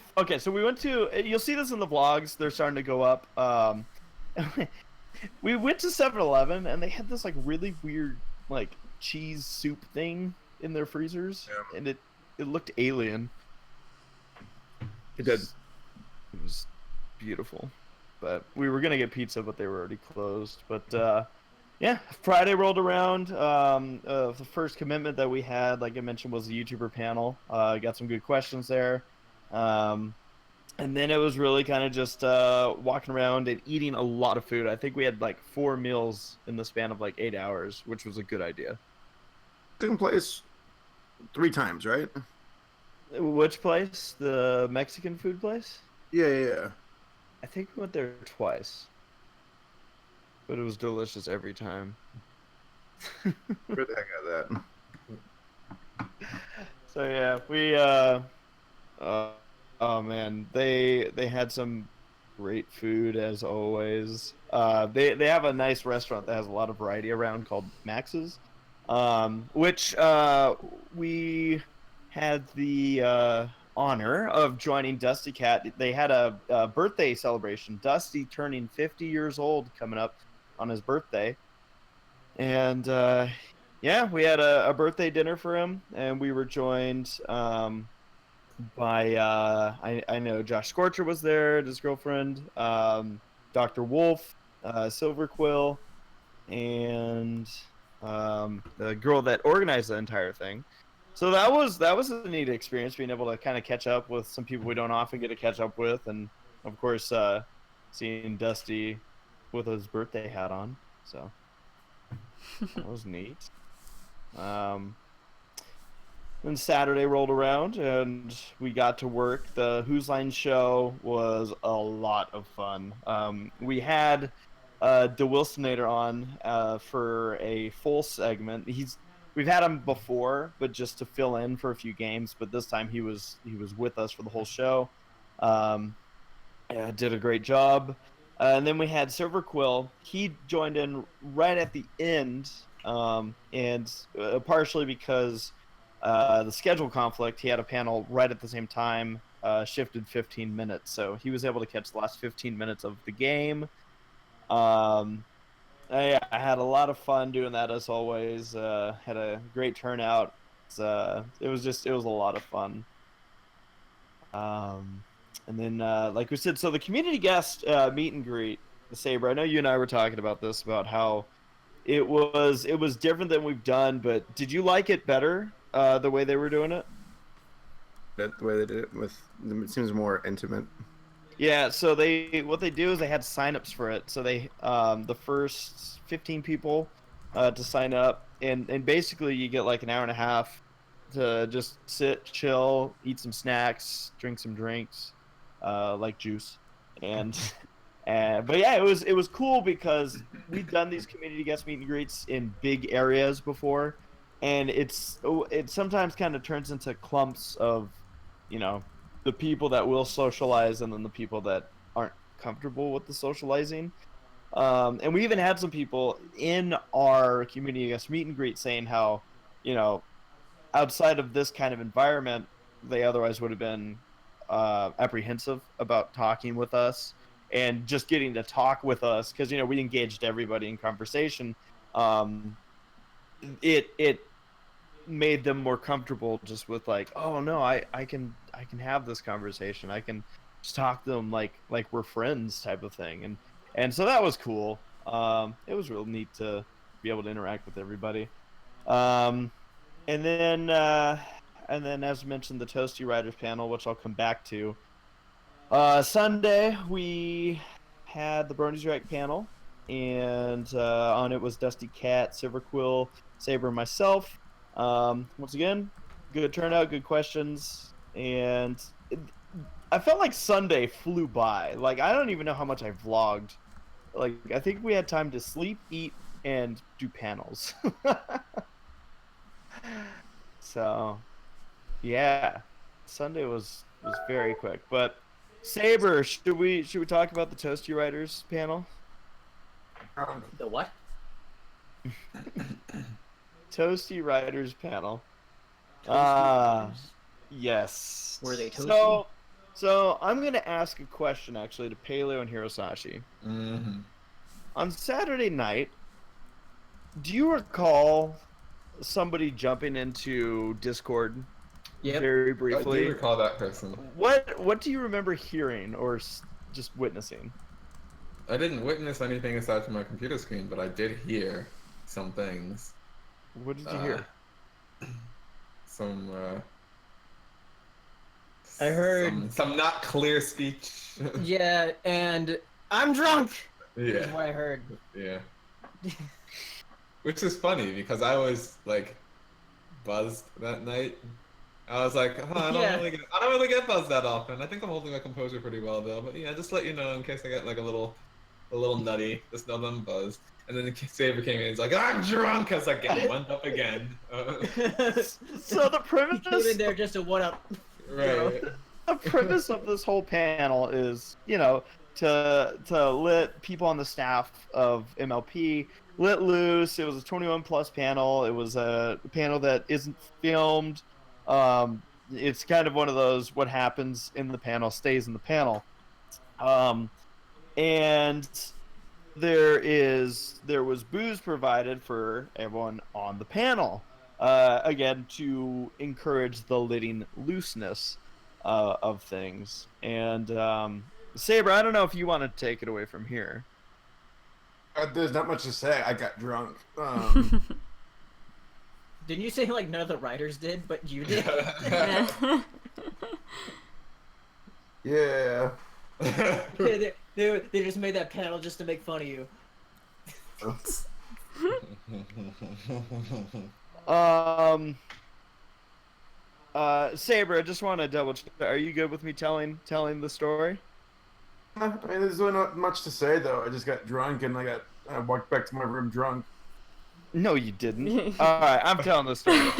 went to. You'll see this in the vlogs. They're starting to go up. We went to 7-Eleven and they had this like really weird like cheese soup thing in their freezers, and it looked alien. It did. It was beautiful, but we were gonna get pizza, but they were already closed. But yeah, Friday rolled around. The first commitment that we had, like I mentioned, was the YouTuber panel. Got some good questions there. And then it was really kind of just walking around and eating a lot of food. I think we had like 4 meals in the span of like 8 hours, which was a good idea. Taking place 3 times, right? Which place? The Mexican food place? Yeah. I think we went there twice. But it was delicious every time. Where the heck out of that? So yeah, we oh man, they had some great food as always. They have a nice restaurant that has a lot of variety around called Max's, which we had the honor of joining Dusty Cat. They had a birthday celebration. Dusty turning 50 years old coming up on his birthday, and yeah, we had a birthday dinner for him, and we were joined by I know Josh Scorcher was there, his girlfriend, Dr. Wolf, Silver Quill, and the girl that organized the entire thing. So that was a neat experience, being able to kind of catch up with some people we don't often get to catch up with, and of course seeing Dusty with his birthday hat on, so that was neat. Then Saturday rolled around and we got to work. The Whose Line show was a lot of fun. We had DeWilsonator on for a full segment. We've had him before, but just to fill in for a few games. But this time he was with us for the whole show. Yeah, did a great job. And then we had Silver Quill. He joined in right at the end, and partially because the schedule conflict, he had a panel right at the same time, shifted 15 minutes. So he was able to catch the last 15 minutes of the game. I had a lot of fun doing that as always. Had a great turnout. It was a lot of fun. And then, like we said, so the community guest meet and greet, the Saber. I know you and I were talking about this, about how it was different than we've done. But did you like it better the way they were doing it? The way they did it it seems more intimate. Yeah, so what they do is they had signups for it. So they the first 15 people to sign up, and basically you get like an hour and a half to just sit, chill, eat some snacks, drink some drinks, like juice, and but yeah, it was cool because we've done these community guest meet and greets in big areas before, and it sometimes kind of turns into clumps of, the people that will socialize and then the people that aren't comfortable with the socializing. And we even had some people in our community guest meet and greet saying how, outside of this kind of environment, they otherwise would have been apprehensive about talking with us and just getting to talk with us because, we engaged everybody in conversation. It made them more comfortable just with like, oh no, I can have this conversation. I can just talk to them like we're friends type of thing. And so that was cool. It was real neat to be able to interact with everybody. And then as mentioned, the Toasty Riders panel, which I'll come back to. Sunday we had the Bronies React panel, and on it was Dusty Cat, Silver Quill, Saber, and myself. Once again, good turnout, good questions, and I felt like Sunday flew by. Like, I don't even know how much I vlogged. Like, I think we had time to sleep, eat, and do panels. So, yeah, Sunday was very quick. But Saber, should we talk about the Toasty Riders panel? The what? Toasty Riders panel. Yes. Were they toasty? So I'm gonna ask a question actually to Paleo and Hirosashii. Mm-hmm. On Saturday night, do you recall somebody jumping into Discord? Yep. Very I briefly. do recall that person. What do you remember hearing or just witnessing? I didn't witness anything aside from my computer screen, but I did hear some things. What did you hear? I heard some not clear speech. Yeah, and I'm drunk. Yeah. Is what I heard. Yeah. Which is funny because I was like buzzed that night. I was like, I don't really get buzzed that often. I think I'm holding my composure pretty well though. But yeah, just let you know in case I get like a little nutty. Just know that I'm buzzed. And then Saber came in. He's like, I'm drunk. I was like, get one up again. So the premise He came in there just to one up. Right. The premise of this whole panel is, to let people on the staff of MLP let loose. It was a 21 plus panel. It was a panel that isn't filmed. It's kind of one of those, what happens in the panel stays in the panel. And there was booze provided for everyone on the panel. Again, to encourage the letting looseness of things. And Saber, I don't know if you want to take it away from here. There's not much to say. I got drunk. Didn't you say like none of the writers did, but you did? Yeah. They just made that panel just to make fun of you. Saber, I just want to double check. Are you good with me telling the story? I mean, there's really not much to say though. I just got drunk and I walked back to my room drunk. No, you didn't. All right, I'm telling the story.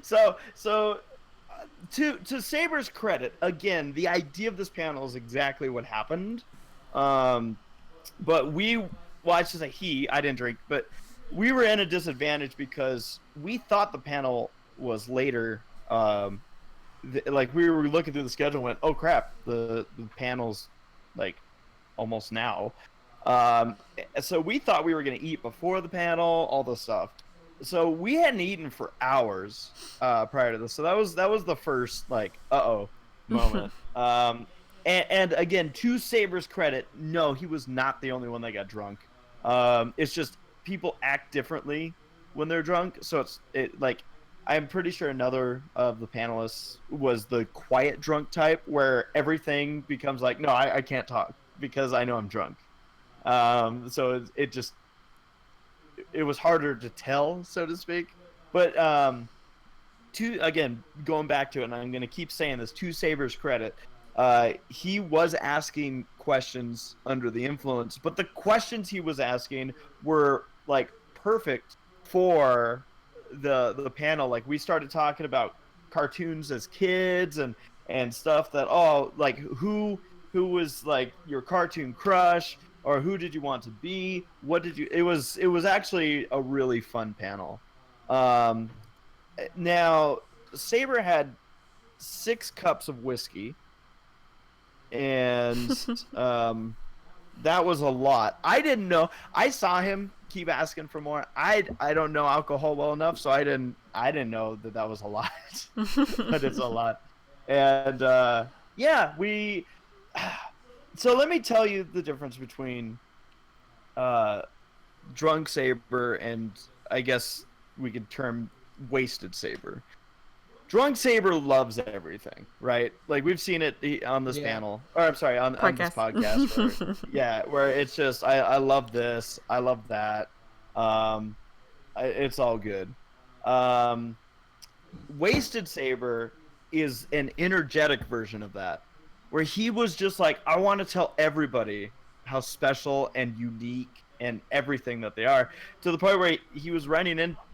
So, to Saber's credit, again, the idea of this panel is exactly what happened. But I should say he. I didn't drink, but we were in a disadvantage because we thought the panel was later. Like we were looking through the schedule and went, oh crap, the panel's like almost now. So we thought we were going to eat before the panel, all this stuff. So we hadn't eaten for hours prior to this. So that was the first like moment. And again, to Saber's credit, no, he was not the only one that got drunk. It's just people act differently when they're drunk. So I'm pretty sure another of the panelists was the quiet drunk type, where everything becomes like, no, I can't talk because I know I'm drunk. So it was harder to tell, so to speak. But again, going back to it, and I'm going to keep saying this, to Saber's credit, he was asking questions under the influence, but the questions he was asking were like perfect for the panel. Like we started talking about cartoons as kids and stuff that like who was like your cartoon crush, or who did you want to be? What did you? It was actually a really fun panel. Now Saber had 6 cups of whiskey, and that was a lot. I didn't know. I saw him keep asking for more. I don't know alcohol well enough, so I didn't know that was a lot. But it's a lot. And yeah, we. So let me tell you the difference between drunk Saber and, I guess we could term, wasted Saber. Drunk Saber loves everything, right? Like we've seen it on this panel, or I'm sorry, on this podcast. Where it's just I love this, I love that. It's all good. Wasted Saber is an energetic version of that, where he was just like, I want to tell everybody how special and unique and everything that they are, to the point where he was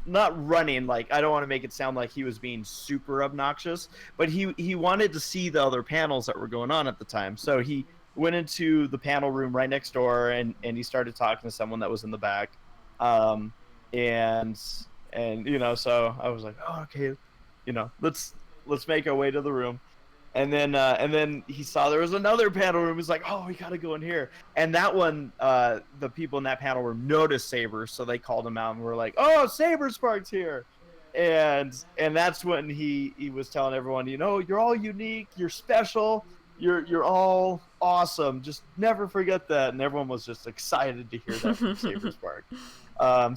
not running, like, I don't want to make it sound like he was being super obnoxious, but he wanted to see the other panels that were going on at the time. So he went into the panel room right next door and he started talking to someone that was in the back. And so I was like, oh, okay, let's make our way to the room. And then he saw there was another panel room. He's like, oh, we gotta go in here. And that one, the people in that panel room noticed Saber, so they called him out and were like, oh, Saberspark's here. And that's when he was telling everyone, you're all unique, you're special, you're all awesome. Just never forget that. And everyone was just excited to hear that from Saberspark.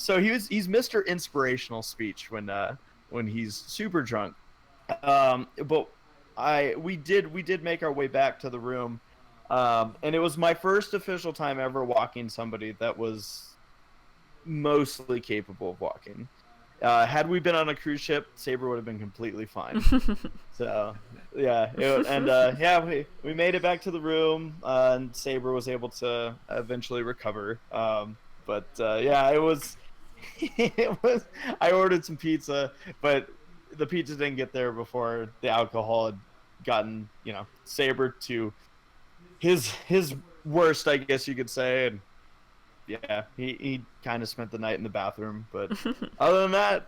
So he's Mr. Inspirational Speech when he's super drunk. But we did make our way back to the room, and it was my first official time ever walking somebody that was mostly capable of walking. Had we been on a cruise ship, Saber would have been completely fine. So yeah, we made it back to the room, and Saber was able to eventually recover. But it was I ordered some pizza, but the pizza didn't get there before the alcohol had gotten, Saber to his worst, I guess you could say. And yeah, he kind of spent the night in the bathroom. But other than that,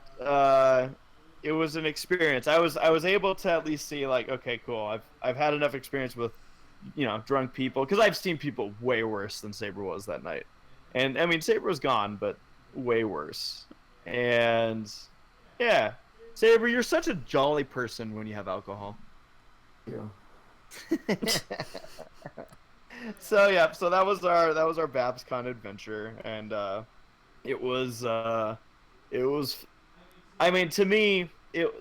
it was an experience. I was able to at least see, like, okay, cool. I've had enough experience with, drunk people, because I've seen people way worse than Saber was that night. And I mean, Saber was gone, but way worse. And yeah. Saber, you're such a jolly person when you have alcohol. Yeah. So that was our BabsCon adventure, and it was I mean, to me it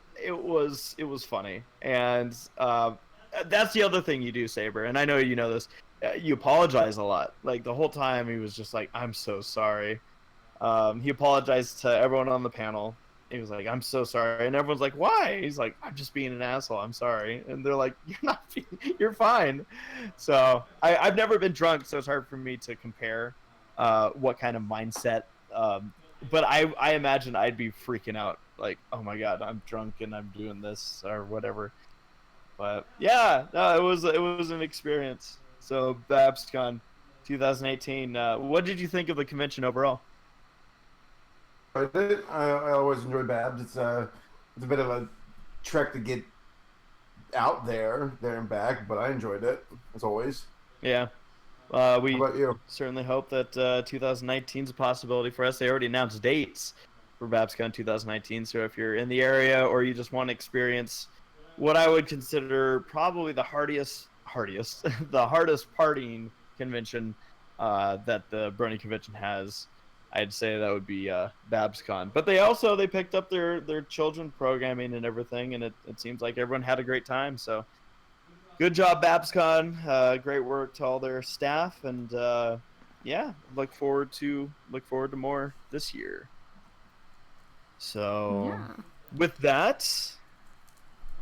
was funny, and that's the other thing you do, Saber, and I know you know this. You apologize a lot. Like the whole time, he was just like, "I'm so sorry." He apologized to everyone on the panel. He was like, "I'm so sorry," and everyone's like, "Why?" He's like, "I'm just being an asshole. I'm sorry." And they're like, "You're not. You're fine." So I've never been drunk, so it's hard for me to compare what kind of mindset. But I imagine I'd be freaking out, like, "Oh my god, I'm drunk and I'm doing this or whatever." But yeah, no, it was an experience. So BabsCon 2018. What did you think of the convention overall? I always enjoy Babs. It's a bit of a trek to get out there and back, but I enjoyed it as always. Yeah. We How about you? certainly hope that 2019 is a possibility for us. They already announced dates for BabsCon 2019. So if you're in the area or you just want to experience what I would consider probably the hardest, the hardest partying convention that the Brony convention has, I'd say that would be BabsCon. But they picked up their children programming and everything, and it seems like everyone had a great time. So good job, BabsCon. Great work to all their staff, and yeah, look forward to more this year. So Yeah. with that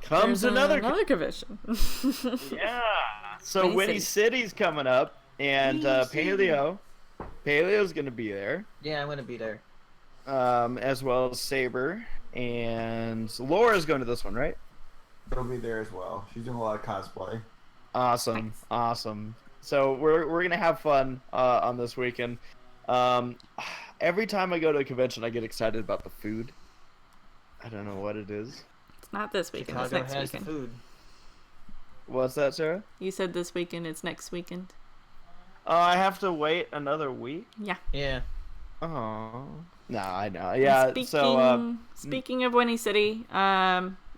comes There's another convention. yeah. So Winnie Winnie City's coming up, and Paleo's gonna be there, Yeah, I'm gonna be there. as well as Saber, and Laura's going to this one, right? She'll be there as well. She's doing a lot of cosplay. Awesome. So we're gonna have fun on this weekend. Every time I go to a convention, I get excited about the food. I don't know what it is. It's not this weekend. It's Chicago next has weekend. food. What's that, Sarah? You said this weekend. It's next weekend. I have to wait another week. Yeah. Yeah. Oh, no, I know. Yeah. Speaking of Winnie City,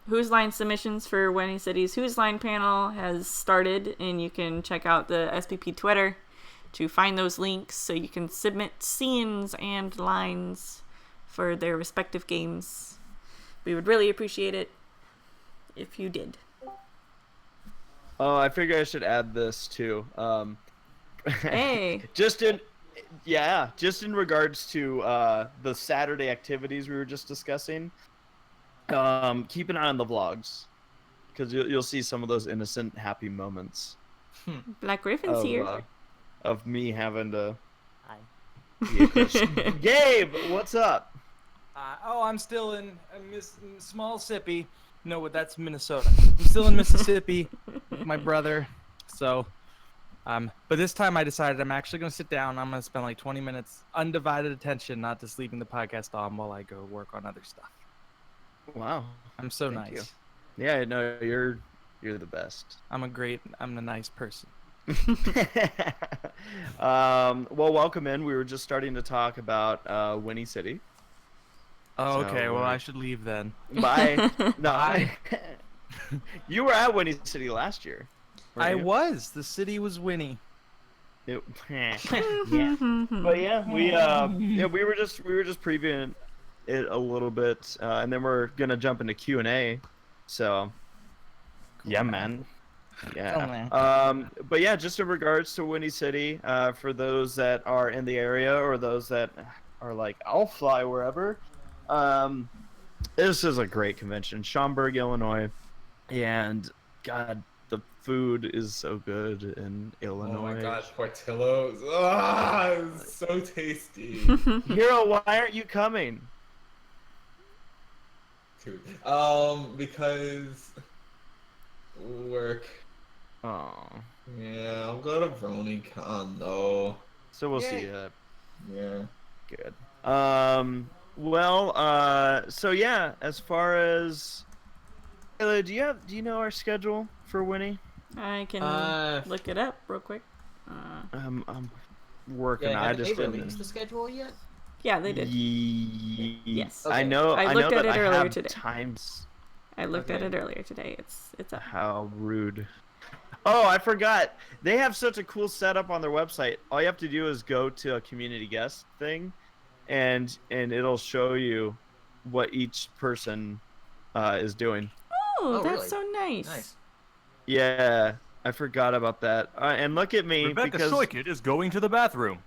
Who's Line submissions for Winnie City's Who's Line panel has started, and you can check out the SPP Twitter to find those links so you can submit scenes and lines for their respective games. We would really appreciate it if you did. Oh, I figure I should add this too. Hey. just in regards to the Saturday activities we were just discussing. Keep an eye on the vlogs, because you'll see some of those innocent, happy moments. Black Griffin's here. Of me having to. Hi. Be a Christian. Gabe, what's up? I'm still in small Sippy. No, that's Minnesota. I'm still in Mississippi with my brother. So, but this time I decided I'm actually going to sit down. I'm going to spend like 20 minutes undivided attention, not just leaving the podcast on while I go work on other stuff. Wow, I'm so Thank nice. you. Yeah, no, you're the best. I'm a nice person. Well, welcome in. We were just starting to talk about Winnie City. Oh, So, okay. Well, I should leave then. Bye. No, you were at Winnie City last year. weren't I you? was. The city was Winnie. Yeah. But yeah, we were just previewing it a little bit, and then we're gonna jump into Q&A. So, yeah, man. Yeah. But yeah, just in regards to Winnie City, for those that are in the area or those that are like, I'll fly wherever. This is a great convention, Schaumburg, Illinois, and God, the food is so good in Illinois. Oh my god, Portillo's. Ah, it's so tasty. Hero, why aren't you coming? Dude. Because work. Oh, Yeah, I'll go to VronyCon though. so we'll see Yay. you. Yeah. Good. Well, so yeah, as far as Taylor, do you know our schedule for Winnie? I can look it up real quick. I'm working. Yeah, I have just they didn't. released the schedule yet? Yeah, they did. Yes. Okay. I know. I I looked know at that it I earlier have today. times. I looked at Okay. it earlier today. It's up. How rude. Oh, I forgot. They have such a cool setup on their website. All you have to do is go to a community guest thing, and it'll show you what each person is doing. Oh, Oh, that's really? so nice. Nice. Yeah, I forgot about that. And look at me Rebecca because Shoykit is going to the bathroom.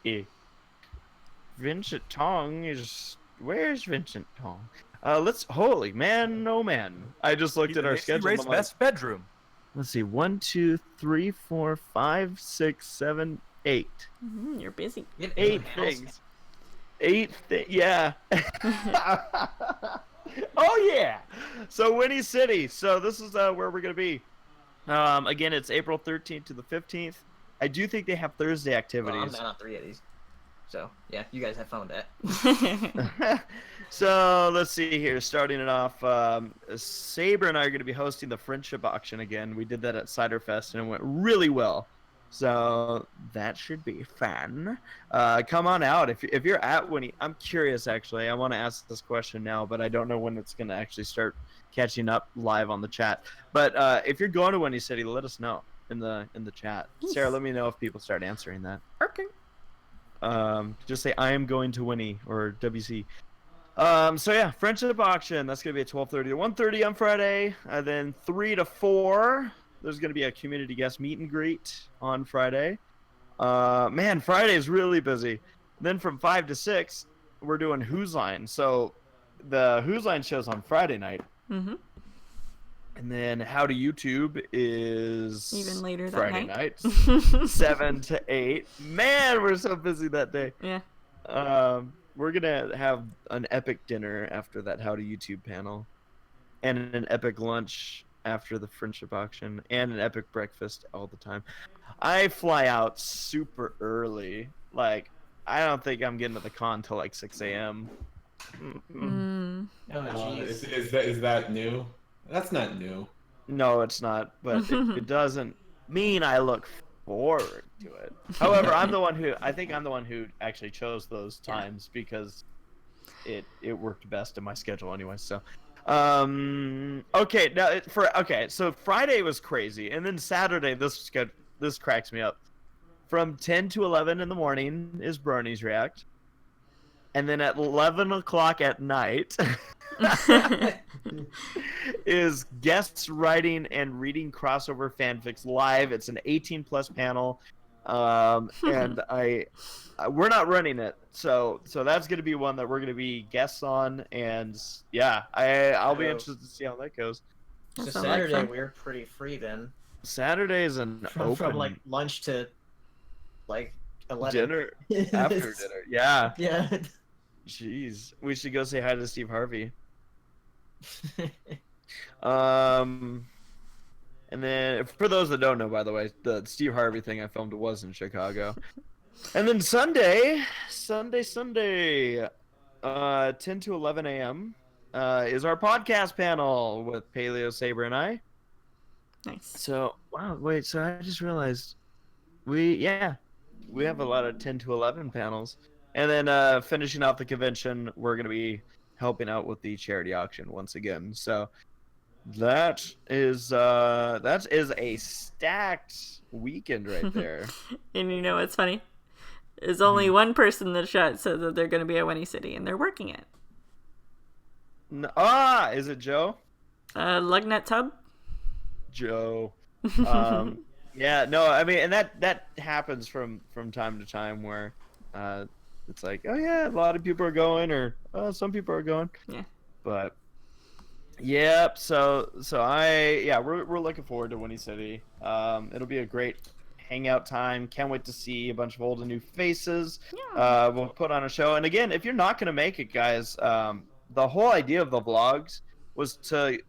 Eh. Vincent Tong is. Where's Vincent Tong? Holy man, oh man! I just looked at our schedule. And I'm like, Best bedroom. let's see, 1, 2, 3, 4, 5, 6, 7, 8. You're busy. 8 things. 8 things. Yeah. Oh yeah. So Winnie City. So this is where we're gonna be. Again, it's April 13th to the 15th. I do think they have Thursday Well, activities. I'm not on 3 of these. So, yeah, you guys have fun with that. So let's see here. Starting it off, Saber and I are going to be hosting the friendship auction again. We did that at Ciderfest and it went really well. So that should be fun. Come on out if you're at Winnie. I'm curious actually. I want to ask this question now, but I don't know when it's going to actually start catching up live on the chat. But if you're going to Winnie City, let us know in the chat. Sarah, let me know if people start answering that. Okay. Just say I am going to Winnie or WC. So yeah, friendship auction. That's gonna be at 12:30 to 1:30 on Friday. Then 3 to 4. There's gonna be a community guest meet and greet on Friday. Man, Friday is really busy. Then from 5 to 6, we're doing Who's Line. So the Who's Line show's on Friday night. Mm-hmm. And then How to YouTube is Even later that Friday night. 7 to 8. Man, we're so busy that day. Yeah. We're gonna have an epic dinner after that How to YouTube panel, and an epic lunch after the friendship auction, and an epic breakfast all the time. I fly out super early. Like, I don't think I'm getting to the con till like 6 a.m. Mm. Oh, jeez. Is that new? That's not new. No, it's not. But it doesn't mean I look forward to it. However, I'm the one who actually chose those times because it worked best in my schedule anyway. So, okay, now so Friday was crazy, and then Saturday this cracks me up. From 10 to 11 in the morning is Bernie's React, and then at 11 o'clock at night is guests writing and reading crossover fanfics live. It's an 18+ panel, and we're not running it, so that's going to be one that we're going to be guests on, and yeah, I'll be interested to see how that goes. So That sounds like Saturday fun. we're pretty free then. Saturday is an open From like lunch to like 11. dinner after dinner. Yeah, Yeah. jeez, we should go say hi to Steve Harvey. And then for those that don't know, by the way, the Steve Harvey thing I filmed was in Chicago. And then Sunday, 10 to 11 a.m. Is our podcast panel with Paleo, Saber, and I. Nice. So, wow, wait, so I just realized we have a lot of 10 to 11 panels. And then finishing off the convention, we're going to be helping out with the charity auction once again. So that is a stacked weekend right there. And you know what's funny? There's only one person in the chat said that they're going to be at Winnie City, and they're working it. Is it Joe? Lugnet Tub? Joe. Yeah, no, I mean, and that happens from time to time where it's like, oh yeah, a lot of people are going, or some people are going. Yeah. But yep, so we're looking forward to Winnie City. It'll be a great hangout time. Can't wait to see a bunch of old and new faces. Yeah. We'll put on a show. And again, if you're not gonna make it, guys, the whole idea of the vlogs was to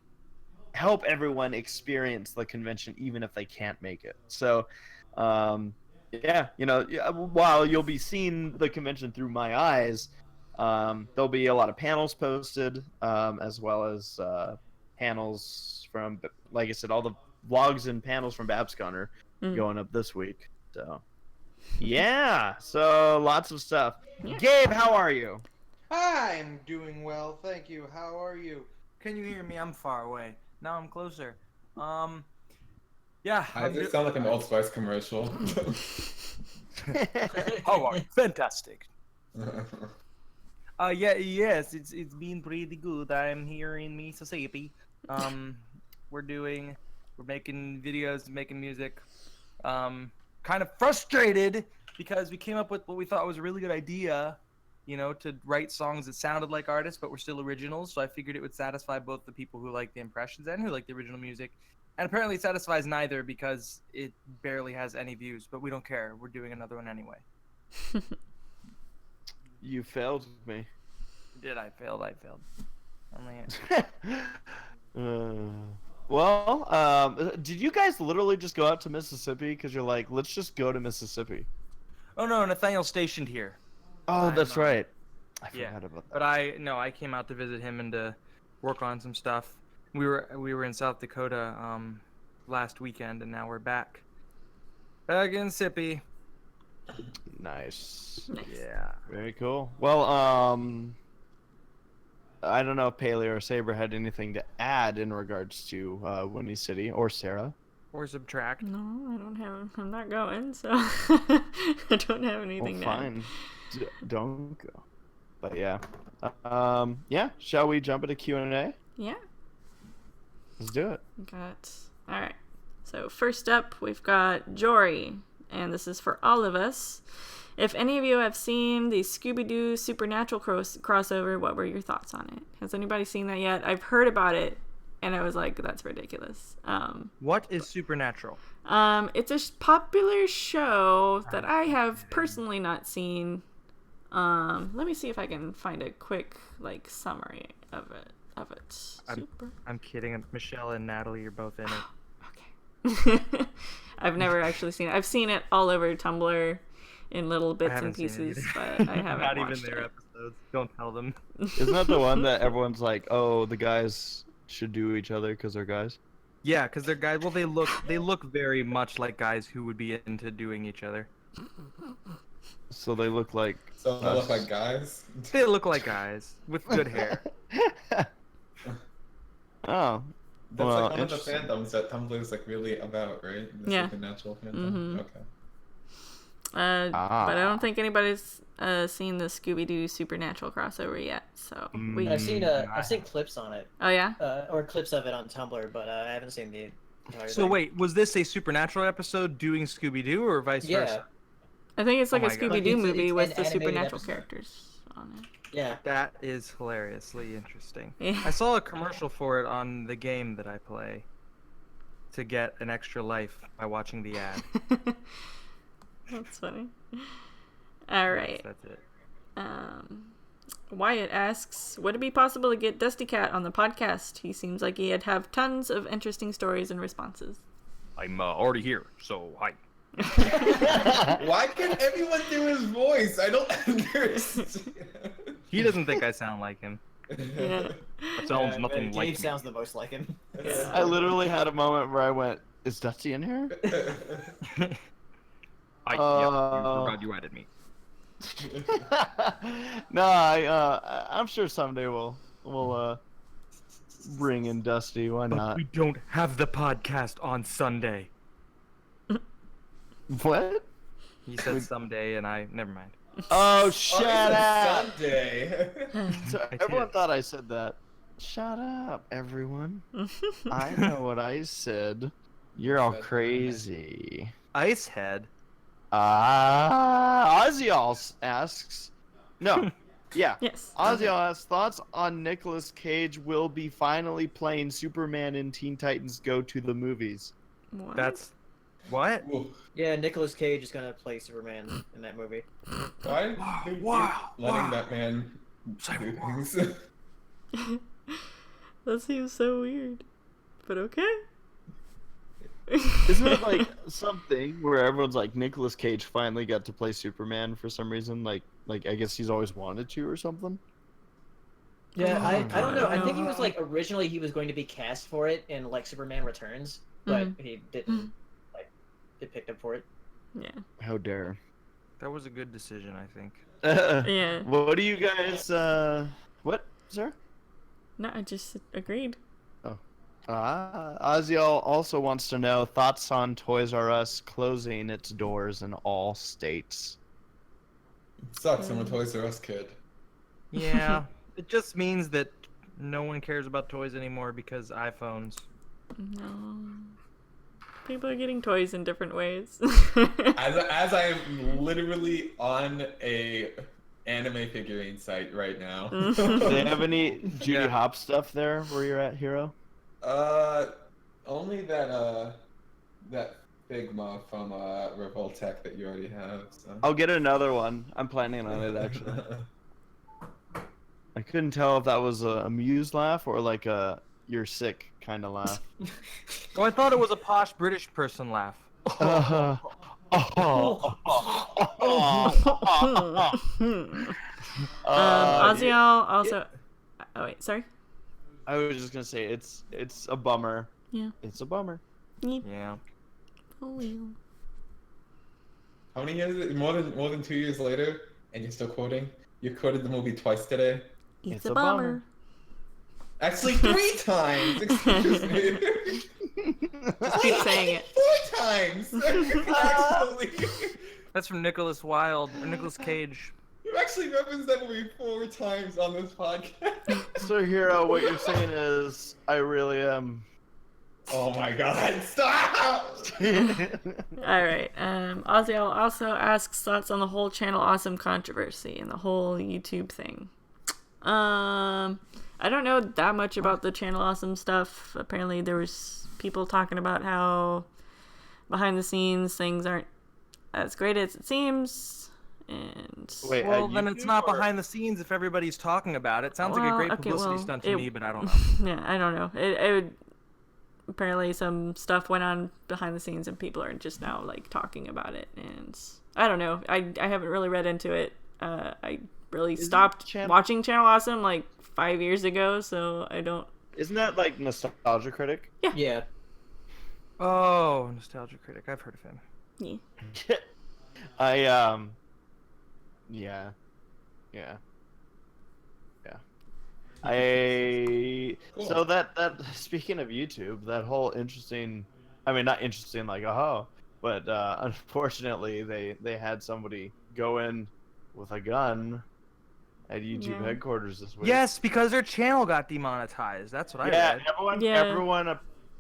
help everyone experience the convention even if they can't make it. So yeah, while you'll be seeing the convention through my eyes, there'll be a lot of panels posted, as well as panels from, like I said, all the vlogs and panels from BabsCon are going up this week. So yeah, so lots of stuff. Yeah. Gabe, how are you? I'm doing well, thank you. How are you? Can you hear me? I'm far away. Now I'm closer. Yeah. I just sound like an Old Spice commercial. How are you? Fantastic. Yes, it's been pretty good. I'm here in Mississippi. we're making videos, making music. Kind of frustrated because we came up with what we thought was a really good idea, to write songs that sounded like artists but were still originals. So I figured it would satisfy both the people who like the impressions and who like the original music. And apparently it satisfies neither because it barely has any views, but we don't care. We're doing another one anyway. You failed me. I failed. Only did you guys literally just go out to Mississippi because you're like, let's just go to Mississippi? Oh no, Nathaniel's stationed here. Oh, that's right. I Yeah, forgot about that. but I came out to visit him and to work on some stuff. We were in South Dakota last weekend, and now we're back in Sippy. Nice. Yeah. Very cool. Well, I don't know if Paleo or Saber had anything to add in regards to Windy City or Sarah. Or subtract. No, I don't have. I'm not going, so I don't have anything to add. Fine. Don't go. But yeah. Yeah. Shall we jump into Q&A? Yeah. Let's do it. All right. So first up, we've got Jory, and this is for all of us. If any of you have seen the Scooby-Doo Supernatural crossover, what were your thoughts on it? Has anybody seen that yet? I've heard about it, and I was like, that's ridiculous. What is Supernatural? It's a popular show that I have personally not seen. Let me see if I can find a quick summary of it. I'm kidding. Michelle and Natalie are both in it. Okay. I've never actually seen it. I've seen it all over Tumblr in little bits and pieces, but I haven't Not watched even their it. episodes. Don't tell them. Isn't that the one that everyone's like, oh, the guys should do each other because they're guys? Yeah, because they're guys. Well, they look very much like guys who would be into doing each other. So they look like. So they look like guys. They look like guys with good hair. Oh. That's Well, like one of the interesting. fandoms that Tumblr is really about, right? The Yeah. Supernatural fandom. Mhm. Okay. But I don't think anybody's seen the Scooby-Doo Supernatural crossover yet. So I've seen clips on it, Oh yeah. or clips of it on Tumblr, but I haven't seen the entire So thing. wait, was this a Supernatural episode doing Scooby-Doo or vice Yeah. versa? I think it's like Oh a my God. Scooby-Doo Like, movie it's with an the animated supernatural episode. characters on it. Yeah. That is hilariously interesting. Yeah. I saw a commercial for it on the game that I play to get an extra life by watching the ad. That's funny. All right. That's it. Wyatt asks, would it be possible to get Dusty Cat on the podcast? He seems like he'd have tons of interesting stories and responses. I'm already here, so hi. Why can't everyone do his voice? I don't understand. He doesn't think I sound like him. Yeah. That sounds Yeah, nothing Dave like me. sounds the most like him. I literally had a moment where I went, is Dusty in here? Yeah, you forgot you added me. No, I'm sure someday we'll bring in Dusty. Why But not? we don't have the podcast on Sunday. What? He said someday, and I never mind. Oh, shut up! Sunday. So I everyone did. thought I said that. Shut up, everyone. I know what I said. You're all crazy. Icehead. Ozzy asks. No. Yeah. Yes. Ozzy asks, thoughts on Nicolas Cage will be finally playing Superman in Teen Titans Go to the Movies. What? That's what? Ooh, Yeah, Nicolas Cage is gonna play Superman in that movie. why do you keep letting that man do things? That seems so weird. But okay. Isn't it like something where everyone's like, Nicolas Cage finally got to play Superman for some reason? Like I guess he's always wanted to or something? Yeah, I don't know. I think he no. was like originally he was going to be cast for it in like Superman Returns, but he didn't like get picked up for it. Yeah. How dare. That was a good decision, I think. Yeah. What do you guys, what, sir? No, I just agreed. Ozzy also wants to know thoughts on Toys R Us closing its doors in all states. Sucks. I'm a Toys R Us kid. Yeah, it just means that no one cares about toys anymore because iPhones. No. People are getting toys in different ways. As I am literally on a anime figurine site right now. Do they have any Judy Hop stuff there where you're at, Hero? Only that Figma from Revoltech that you already have. So. I'll get another one. I'm planning on it actually. I couldn't tell if that was a amused laugh or like a you're sick kind of laugh. Oh, I thought it was a posh British person laugh. Ozzy also. Oh wait, sorry. I was just gonna say it's a bummer. Yeah. It's a bummer. Yeah. Oh well. How many years? More than 2 years later, and you're still quoting. You quoted the movie twice today. It's a bummer. Actually, 3 times. Excuse me. Just keep saying it. 4 times. Actually. That's from Nicholas Wilde or Nicholas Cage. You actually referenced that movie 4 times on this podcast. So Hero, what you're saying is I really am. Oh my god, stop! Alright, Ozzy also asks thoughts on the whole Channel Awesome controversy and the whole YouTube thing. I don't know that much about the Channel Awesome stuff. Apparently there was people talking about how behind the scenes things aren't as great as it seems. And Wait, well, then it's not behind the scenes if everybody's talking about it. Sounds like a great publicity stunt to me, but I don't know. Yeah, I don't know. It would apparently some stuff went on behind the scenes and people are just now like talking about it, and I don't know. I haven't really read into it. I really stopped watching Channel Awesome like 5 years ago, so I don't. Isn't that like Nostalgia Critic? Yeah. Oh, Nostalgia Critic. I've heard of him. Yeah. Yeah. Cool. So that speaking of YouTube, that whole interesting, I mean not interesting like but unfortunately they had somebody go in with a gun at YouTube headquarters this week. Yes, because their channel got demonetized. That's what I read. Everyone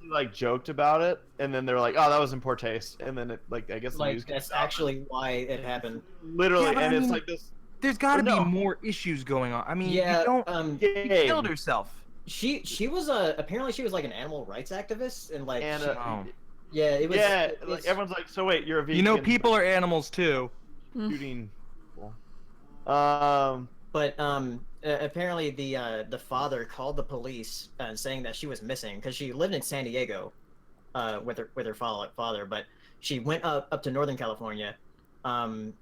like joked about it, and then they're like, "Oh, that was in poor taste," and then it like I guess the Like news that's actually why it happened. literally, Yeah, and I it's mean, like this. There's got to No. be more issues going on. I mean, Yeah. you don't. She killed herself. She was apparently she was like an animal rights activist and like And it was like everyone's like, "So wait, you're a vegan?" You know, people are animals too. shooting. People. But apparently the father called the police saying that she was missing because she lived in San Diego with her father, but she went up to Northern California, and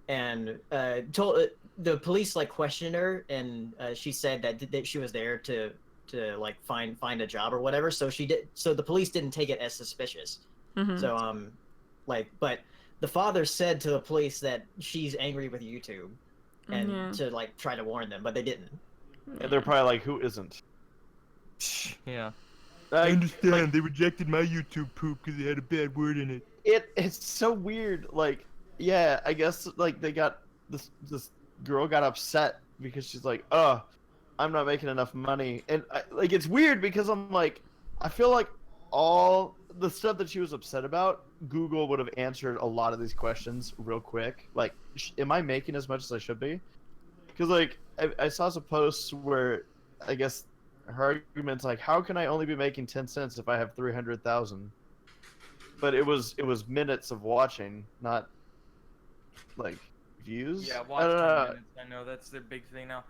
told the police like questioned her, and she said that she was there to like find a job or whatever. So the police didn't take it as suspicious. Mm-hmm. So but the father said to the police that she's angry with YouTube. And to like try to warn them, but they didn't. And they're probably like, "Who isn't?" Yeah. I understand. They rejected my YouTube poop because it had a bad word in it. It's so weird. Like, yeah, I guess like they got this girl got upset because she's like, "Oh, I'm not making enough money," and like it's weird because I'm like, I feel like all the stuff that she was upset about, Google would have answered a lot of these questions real quick. Like, am I making as much as I should be? Because like I saw some posts where I guess her argument's like, how can I only be making 10 cents if I have 300,000? But it was minutes of watching, not like views. Yeah, watch time minutes. I know that's their big thing now.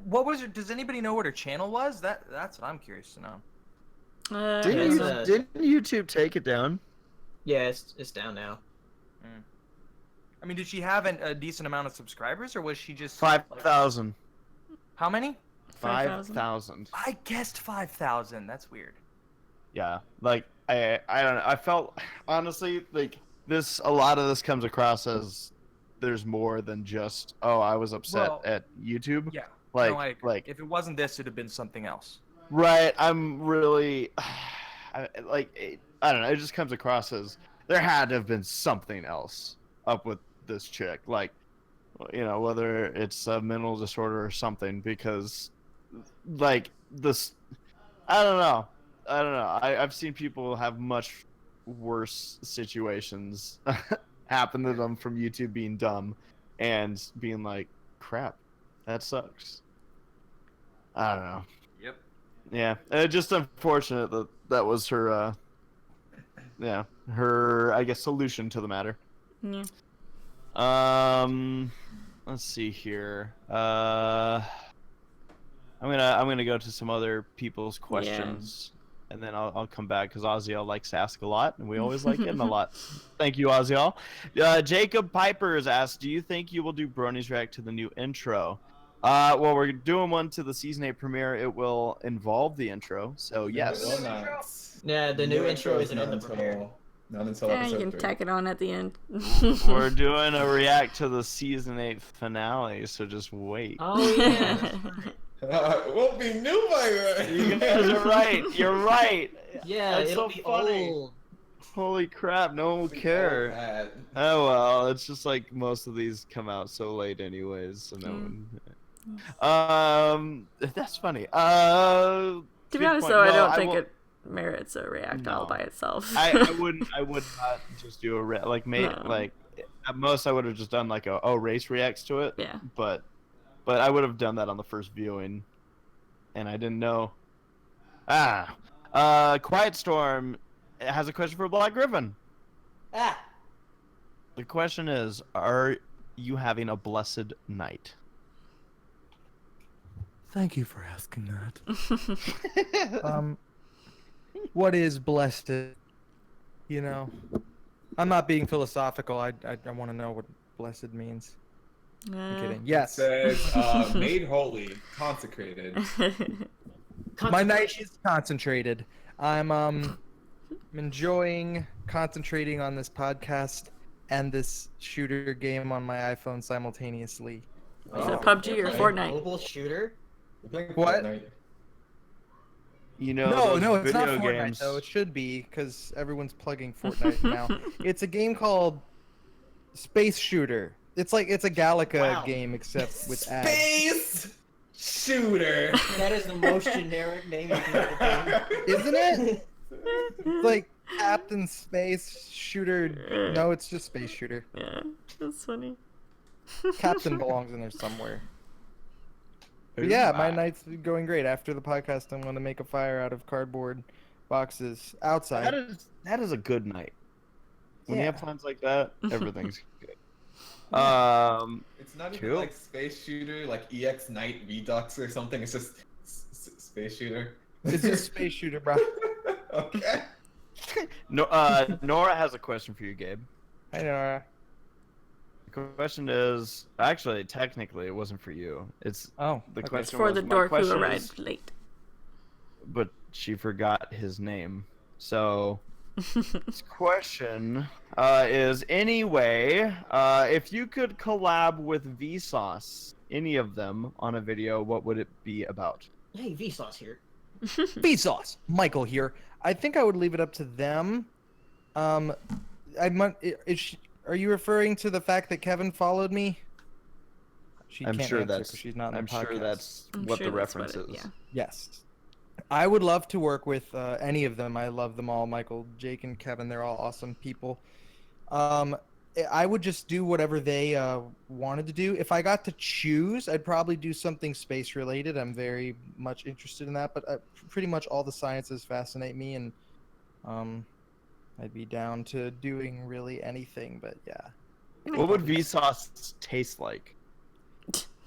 What was it? Does anybody know what her channel was? That's what I'm curious to know. Didn't YouTube take it down? Yeah, it's down now. I mean, did she have a decent amount of subscribers, or was she just 5,000? How many? 5,000. I guessed 5,000. That's weird. Yeah, like I don't know. I felt honestly like a lot of this comes across as there's more than just I was upset at YouTube. Yeah. Like if it wasn't this, it'd have been something else. Right. I'm really I don't know. It just comes across as there had to have been something else up with this chick. Like, whether it's a mental disorder or something, because like this, I don't know. I don't know. I've seen people have much worse situations happen to them from YouTube being dumb and being like, crap, that sucks. I don't know. Yep. Yeah, just unfortunate that that was her, her, I guess, solution to the matter. Yeah. Let's see here. I'm gonna go to some other people's questions, and then I'll come back because Oziel likes to ask a lot, and we always like getting a lot. Thank you, Oziel. Jacob Piper has asked, "Do you think you will do Bronies React to the new intro?" Well, we're doing one to the season 8 premiere. It will involve the intro, so yes. Will not. Yeah, the new intro is isn't in the premiere. Not until Yeah, you episode can 3. tack it on at the end. We're doing a react to the season 8 finale, so just wait. Oh yeah. It won't be new by then. You guys are right. You're right. Yeah, That's it'll so be funny. old. Holy crap! No one will care. Oh well, it's just like most of these come out so late, anyways. So no one. That's funny. To be good honest, point. though, I No, don't think will- it merits a react all No. by itself. I would not just do a No. like at most I would have just done like a race reacts to it. Yeah. But I would have done that on the first viewing, and I didn't know. Quiet Storm has a question for Black Griffin. Ah. The question is, are you having a blessed night? Thank you for asking that. What is blessed? You know, I'm not being philosophical. I want to know what blessed means. I'm kidding. Yes. It says, made holy, consecrated. My night is concentrated. I'm enjoying concentrating on this podcast and this shooter game on my iPhone simultaneously. Is it PUBG or Fortnite? Mobile shooter? What? You know, No, those it's not video Fortnite games. though. It should be because everyone's plugging Fortnite now. It's a game called Space Shooter. It's like it's a Galaga game except with ads. Space shooter. That is the most generic name you can give Isn't it? It's like Captain Space Shooter. No, it's just Space Shooter. Yeah, that's funny. Captain belongs in there somewhere. But yeah, my night's going great. After the podcast, I'm going to make a fire out of cardboard boxes outside. That is a good night. When you Yeah. have plans like that, everything's good. It's not even Cool. like space shooter, like EX Knight Redux or something. It's just space shooter. It's just Space Shooter, bro. Okay. No, Nora has a question for you, Gabe. I know. The question is, actually, technically, it wasn't for you. It's Oh, the okay. question For was, the my dork who question arrived is- late. but she forgot his name. So, this question is, anyway, if you could collab with Vsauce, any of them, on a video, what would it be about? Hey, Vsauce here. Vsauce, Michael here. I think I would leave it up to them. Are you referring to the fact that Kevin followed me? She I'm can't sure answer that's. 'cause she's not in the I'm sure podcast. that's I'm what sure the that's reference what is. yeah. Yes. I would love to work with any of them. I love them all. Michael, Jake, and Kevin. They're all awesome people. I would just do whatever they wanted to do. If I got to choose, I'd probably do something space related. I'm very much interested in that. But pretty much all the sciences fascinate me, and I'd be down to doing really anything. But yeah. What would Vsauce taste like?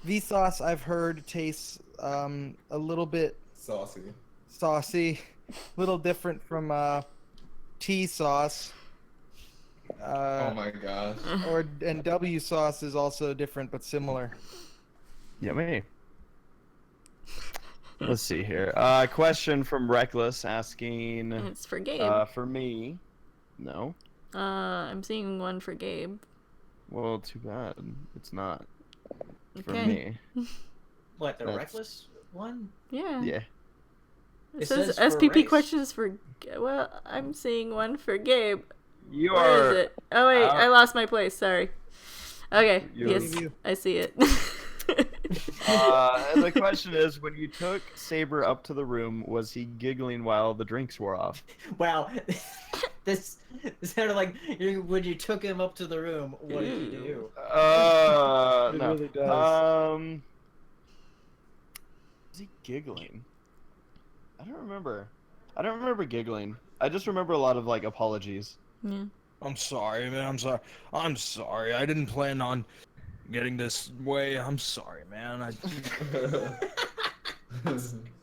Vsauce, I've heard, tastes a little bit saucy, a little different from tea sauce. Oh my gosh. And W sauce is also different but similar. Yummy. Let's see here. Question from Reckless asking. It's for Gabe. For me, no. I'm seeing one for Gabe. Well, too bad. It's not for Okay. me. What, the That's- reckless one? Yeah. Yeah. It It says says for SPP race. questions for. Well, I'm seeing one for Gabe. You Where are. is it? Oh wait, I lost my place. Sorry. Okay. You- Yes, I see it. And the question is, when you took Saber up to the room, was he giggling while the drinks wore off? Wow, this sounded like when you took him up to the room. What did you do? No. It really does. Was he giggling? I don't remember giggling. I just remember a lot of like apologies. Yeah. I'm sorry, man. I'm sorry. I didn't plan on getting this way. I'm sorry, man.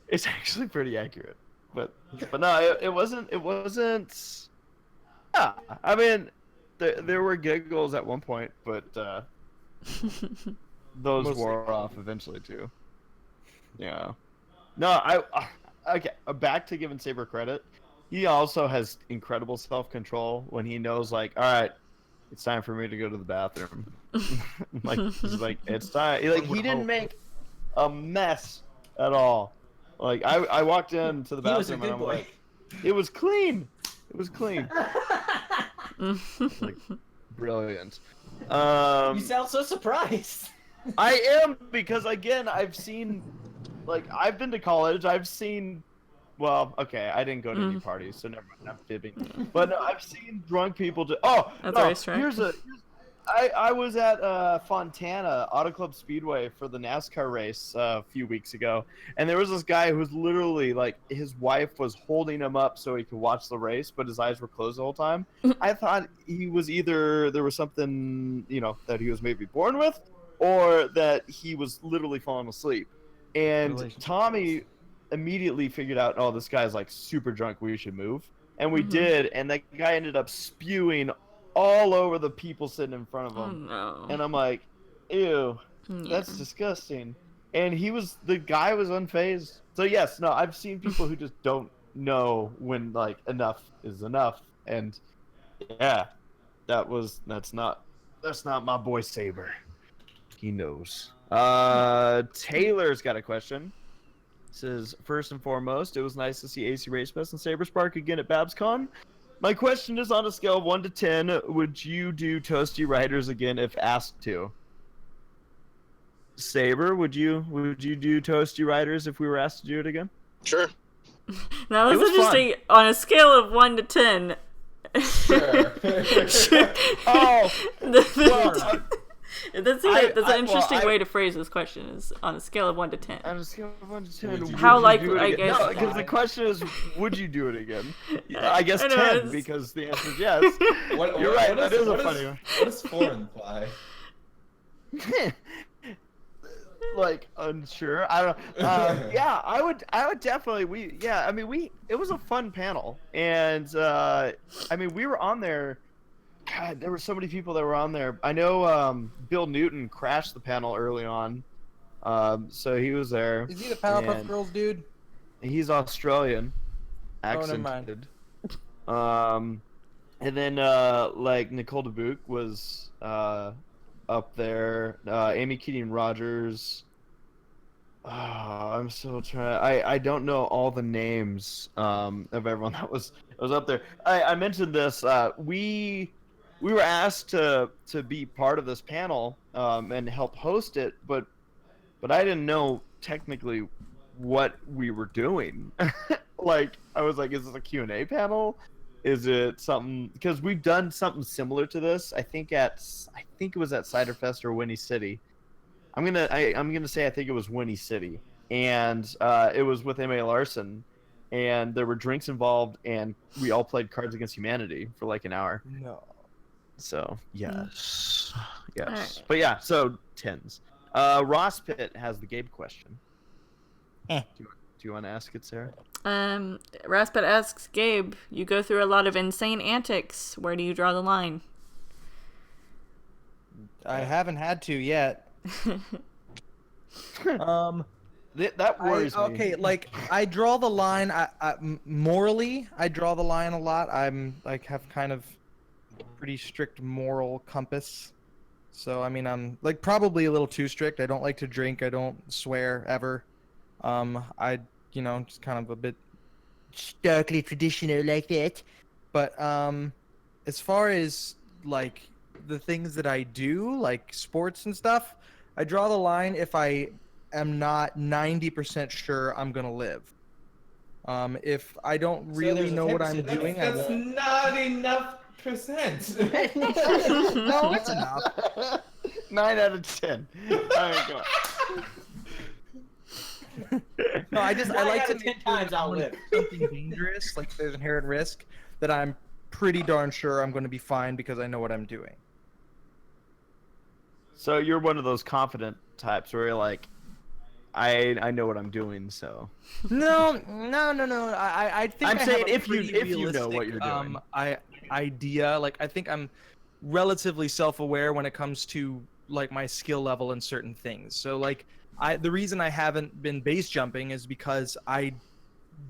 It's actually pretty accurate, but no, it wasn't. Yeah, I mean, there were giggles at one point, but those Mostly wore off eventually too. Yeah. No, okay. Back to giving Saber credit. He also has incredible self-control when he knows, like, all right, it's time for me to go to the bathroom. Like, he's like, it's time. Like, he didn't make a mess at all. Like, I walked into the bathroom and I'm like, it was clean. It was clean. Like, brilliant. You sound so surprised. I am, because again, I've been to college. I've seen, well, okay, I didn't go to any parties, so never mind. I'm fibbing. But no, I've seen drunk people do. Oh, At no, the racetrack? I was at Fontana Auto Club Speedway for the NASCAR race a few weeks ago, and there was this guy who was literally like, his wife was holding him up so he could watch the race, but his eyes were closed the whole time. I thought he was either, there was something, that he was maybe born with, or that he was literally falling asleep. And Tommy immediately figured out, oh, this guy's like super drunk, we should move. And we did, and that guy ended up spewing all over the people sitting in front of him. Oh, no. And I'm like, ew, that's disgusting. And the guy was unfazed. So yes, no, I've seen people who just don't know when like enough is enough. And yeah, that's not my boy Saber. He knows. Taylor's got a question. Says, first and foremost, it was nice to see ACRacebest and Saberspark again at BabsCon. My question is, on a scale of 1 to 10, would you do Toasty Riders again if asked to? Saber, would you do Toasty Riders if we were asked to do it again? Sure. Now that's interesting. On a scale of 1 to 10. Sure. Oh, well, That's an interesting way to phrase this question. Is on a scale of 1 to 10. on a scale of 1 to 10, How would you likely? do it I again? guess. No, because the question is, would you do it again? I guess I know, 10, it's- because the answer is yes. You're right. That is a funny one. What does 4 imply? Like, unsure. I don't know. Yeah, I would definitely. It was a fun panel, and we were on there. God, there were so many people that were on there. I know Bill Newton crashed the panel early on, so he was there. Is he the Powerpuff and Girls dude? He's Australian, Oh, never mind. accented. And then like Nicole DeBuc was up there. Amy Keating Rogers. Oh, I'm still trying. I don't know all the names of everyone that was up there. I mentioned this. We were asked to be part of this panel and help host it, but I didn't know technically what we were doing. Like, I was like, is this a Q&A panel? Is it something? Because we've done something similar to this. I think it was at Cider Fest or Winnie City. I'm gonna say I think it was Winnie City, and it was with M.A. Larson, and there were drinks involved, and we all played Cards Against Humanity for like an hour. No. So yes. Alright. But yeah, so 10s. Ross Pitt has the Gabe question. Do you want to ask it, Sarah? Raspet asks Gabe, you go through a lot of insane antics. Where do you draw the line? I haven't had to yet. That worries me. Okay, like I draw the line. Morally, I draw the line a lot. I'm like have kind of pretty strict moral compass. So I mean, I'm like probably a little too strict. I don't like to drink. I don't swear ever. Just kind of a bit starkly traditional like that. But as far as like the things that I do, like sports and stuff, I draw the line if I am not 90% sure I'm gonna live. If I don't really there's a know what 10% I'm doing, I That's won't. not enough percent. No, it's enough. 9 out of 10. All right, go. No, I like to 10 make times I'll when live. something dangerous, like there's inherent risk, that I'm pretty darn sure I'm going to be fine because I know what I'm doing. So you're one of those confident types where you're like, I know what I'm doing, so. No. I think I'm I saying have a if you pretty know what realistic, you're doing. idea. Like I think I'm relatively self-aware when it comes to like my skill level in certain things. So like the reason I haven't been base jumping is because I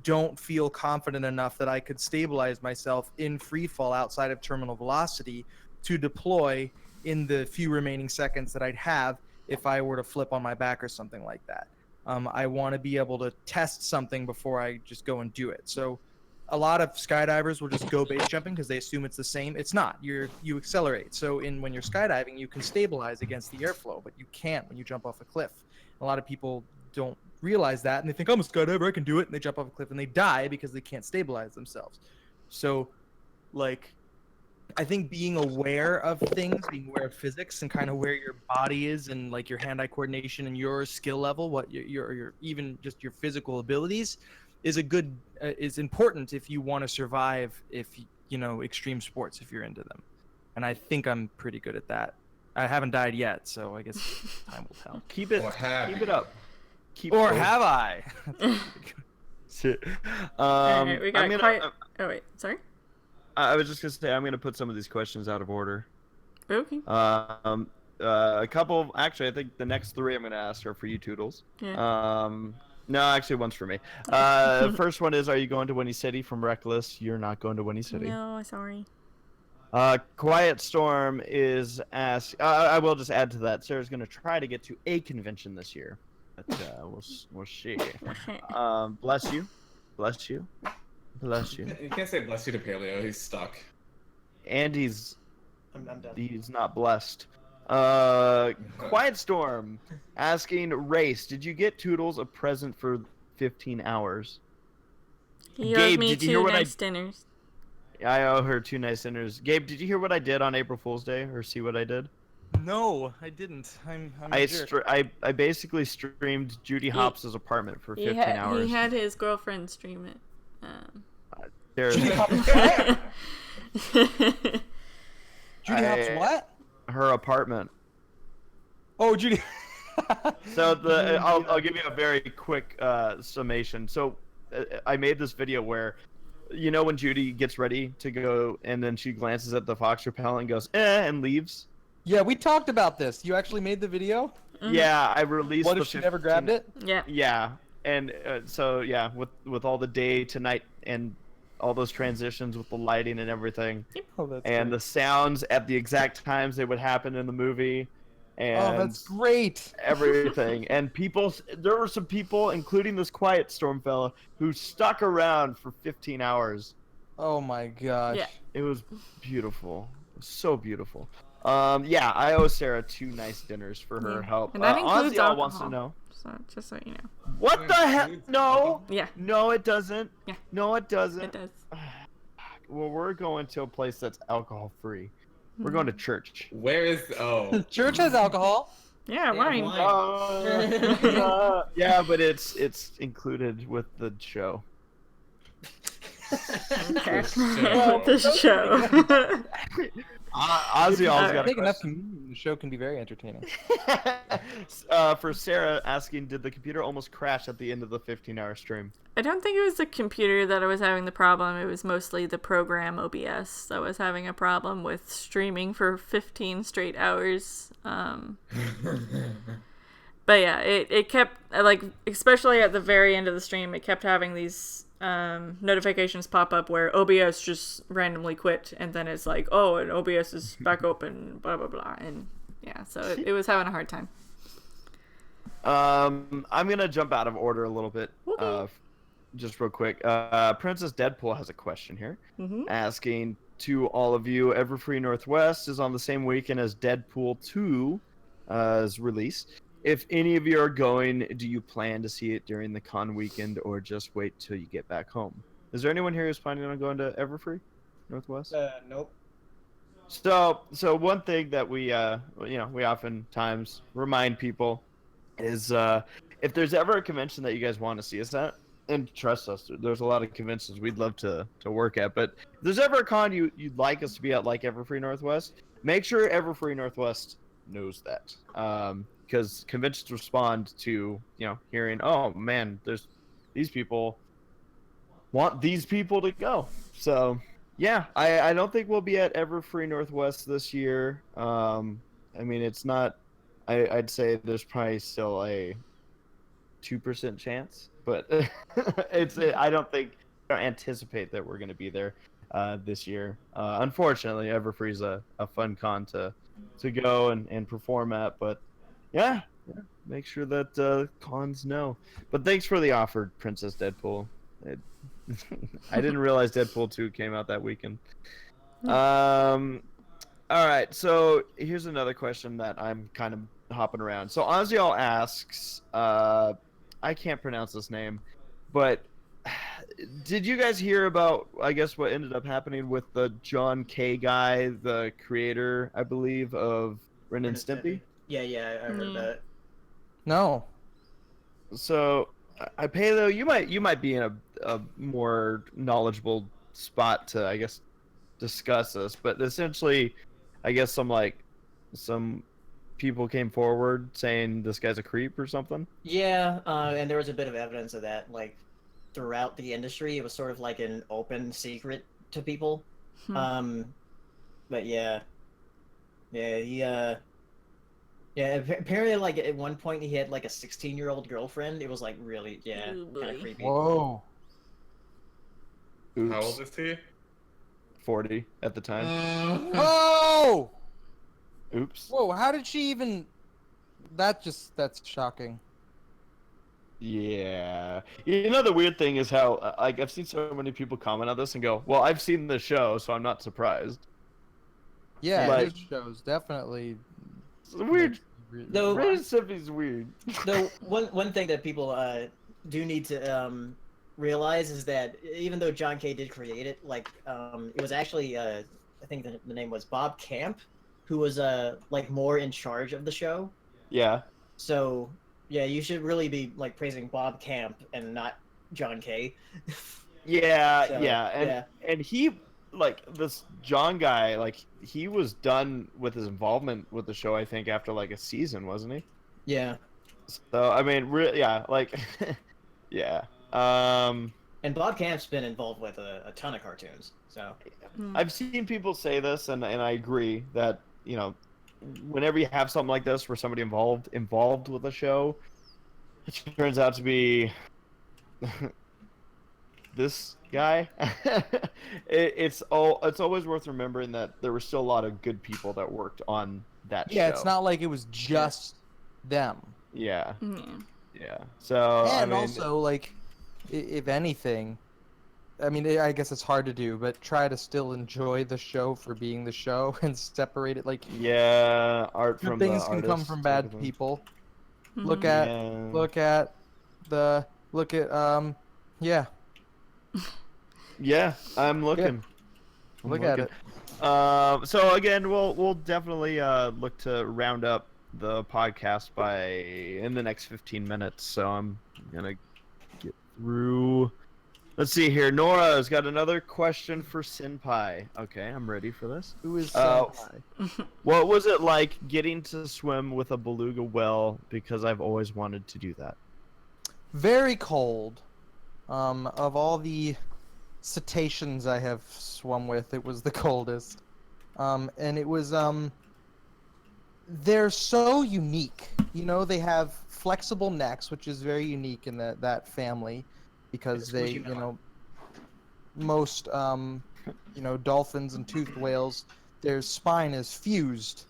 don't feel confident enough that I could stabilize myself in free fall outside of terminal velocity to deploy in the few remaining seconds that I'd have if I were to flip on my back or something like that. I want to be able to test something before I just go and do it. So a lot of skydivers will just go base jumping because they assume it's the same. It's not. You accelerate. So when you're skydiving, you can stabilize against the airflow, but you can't when you jump off a cliff. A lot of people don't realize that, and they think, I'm a skydiver, I can do it, and they jump off a cliff and they die because they can't stabilize themselves. So, like, I think being aware of things, being aware of physics, and kind of where your body is, and like your hand-eye coordination and your skill level, what your even just your physical abilities, is is important if you want to survive. If you know extreme sports, if you're into them, and I think I'm pretty good at that. I haven't died yet, so I guess time will tell. Keep it Or have keep you? it up. Keep Or going. have I? All right, we got I'm gonna, quite. Oh wait, sorry. I was just gonna say I'm gonna put some of these questions out of order. Okay. A couple. Actually, I think the next 3 I'm gonna ask are for you, Toodles. Yeah. No, actually, one's for me. First one is: are you going to Winnie City from Reckless? You're not going to Winnie City. No, sorry. Quiet Storm is asked. I will just add to that. Sarah's gonna try to get to a convention this year, but we'll see. Bless you, bless you, bless you. You can't say bless you to Paleo. He's stuck. And I'm done. he's not blessed. Quiet Storm asking Race, did you get Toodles a present for 15 hours? He owes Gabe, me did you hear 2 what nice dinners. I owe her 2 nice dinners. Gabe, did you hear what I did on April Fool's Day, or see what I did? No, I didn't. I'm a jerk. I basically streamed Judy Hopps' apartment for 15 hours. He had his girlfriend stream it. Judy Hopps what? Her apartment. Oh, Judy. So I'll give you a very quick summation. So I made this video where, you know, when Judy gets ready to go and then she glances at the fox repellent and goes and leaves. Yeah, we talked about this. You actually made the video? Mm-hmm. Yeah, I released. What if she never grabbed it? Yeah. Yeah, and so yeah, with all the day to night and all those transitions with the lighting and everything, and the sounds at the exact times they would happen in the movie, and that's great. everything. And there were some people, including this Quiet Storm fella, who stuck around for 15 hours. Oh my gosh. Yeah. It was beautiful. It was so beautiful. Yeah, I owe Sarah 2 nice dinners for her help. And that includes Ozzy alcohol. wants to know. So just so you know. What the heck? No. Yeah. No, it doesn't. Yeah. No, it doesn't. It does. Well, we're going to a place that's alcohol free. We're going to church. Where is Church has alcohol. Yeah, wine. Yeah, but it's included with the show. Okay. So- This show. Ozzy always got a Big enough question. community, the show can be very entertaining. For Sarah asking, did the computer almost crash at the end of the 15-hour stream? I don't think it was the computer that was having the problem. It was mostly the program OBS that was having a problem with streaming for 15 straight hours. But yeah, it kept, like, especially at the very end of the stream, it kept having these notifications pop up where OBS just randomly quit, and then it's like, oh, and OBS is back open, blah, blah, blah. And yeah, so it was having a hard time. I'm going to jump out of order a little bit. Okay. Just real quick. Princess Deadpool has a question here, Mm-hmm. asking to all of you, Everfree Northwest is on the same weekend as Deadpool 2. is released. If any of you are going, do you plan to see it during the con weekend or just wait till you get back home? Is there anyone here who's planning on going to Everfree Northwest? Nope. So one thing that we we oftentimes remind people is if there's ever a convention that you guys want to see us at, and trust us, there's a lot of conventions we'd love to work at, but if there's ever a con you'd like us to be at, like Everfree Northwest, make sure Everfree Northwest knows that, because conventions respond to hearing, oh man, there's these people want these people to go. So yeah, I don't think we'll be at Everfree Northwest this year. I mean, it's not. I'd say there's probably still a 2% chance, but I don't anticipate that we're going to be there this year. Unfortunately, Everfree's a fun con to go and perform at, but yeah, make sure that cons know. But thanks for the offer, Princess Deadpool. I didn't realize Deadpool 2 came out that weekend. All right, so here's another question that I'm kind of hopping around. So Aziel asks, I can't pronounce this name, but did you guys hear about, I guess, what ended up happening with the John K. guy, the creator, I believe, of Ren and Stimpy? Yeah, I heard that. No. So, Paleo, you might be in a more knowledgeable spot to, I guess, discuss this, but essentially, I guess some people came forward saying this guy's a creep or something. Yeah, and there was a bit of evidence of that, like throughout the industry. It was sort of like an open secret to people. But yeah, he apparently, like, at one point he had like a 16-year-old girlfriend. It was like really, kind of creepy. Whoa. Oops. How old is he? 40 at the time. Oh! Oops. Whoa, how did she even... That's shocking. Yeah. You know, the weird thing is how, like, I've seen so many people comment on this and go, well, I've seen the show, so I'm not surprised. Yeah, Like- this show's definitely... It's weird. Though, Ren and Stimpy's weird. though one thing that people do need to realize is that even though John K. did create it, like, it was actually, I think the name was Bob Camp, who was like more in charge of the show. Yeah. So yeah, you should really be like praising Bob Camp and not John K. Yeah, So, yeah. And he, like, this John guy, like, he was done with his involvement with the show, I think, after like a season, wasn't he? Yeah. So I mean, yeah, like, yeah. And Bob Camp's been involved with a ton of cartoons. So I've seen people say this, and I agree that, whenever you have something like this where somebody involved with a show, it turns out to be this guy. It's always worth remembering that there were still a lot of good people that worked on that show. Yeah, it's not like it was just them. Yeah. Mm. Yeah. So And I mean, also, like, if anything, I mean, I guess it's hard to do, but try to still enjoy the show for being the show and separate it. Like, yeah, art good from things the can come artist from type bad of thing. people. Mhm. Look at, Yeah. yeah, Yeah, I'm looking. I'm look at looking. it. So again, we'll definitely look to round up the podcast in the next 15 minutes. So I'm gonna get through. Let's see here. Nora's got another question for Senpai. Okay, I'm ready for this. Who is Uh, Senpai? What was it like getting to swim with a beluga whale? Because I've always wanted to do that. Very cold. Of all the cetaceans I have swum with, it was the coldest. And it was, they're so unique. You know, they have flexible necks, which is very unique in that family, because they, you know, most, dolphins and toothed whales, their spine is fused.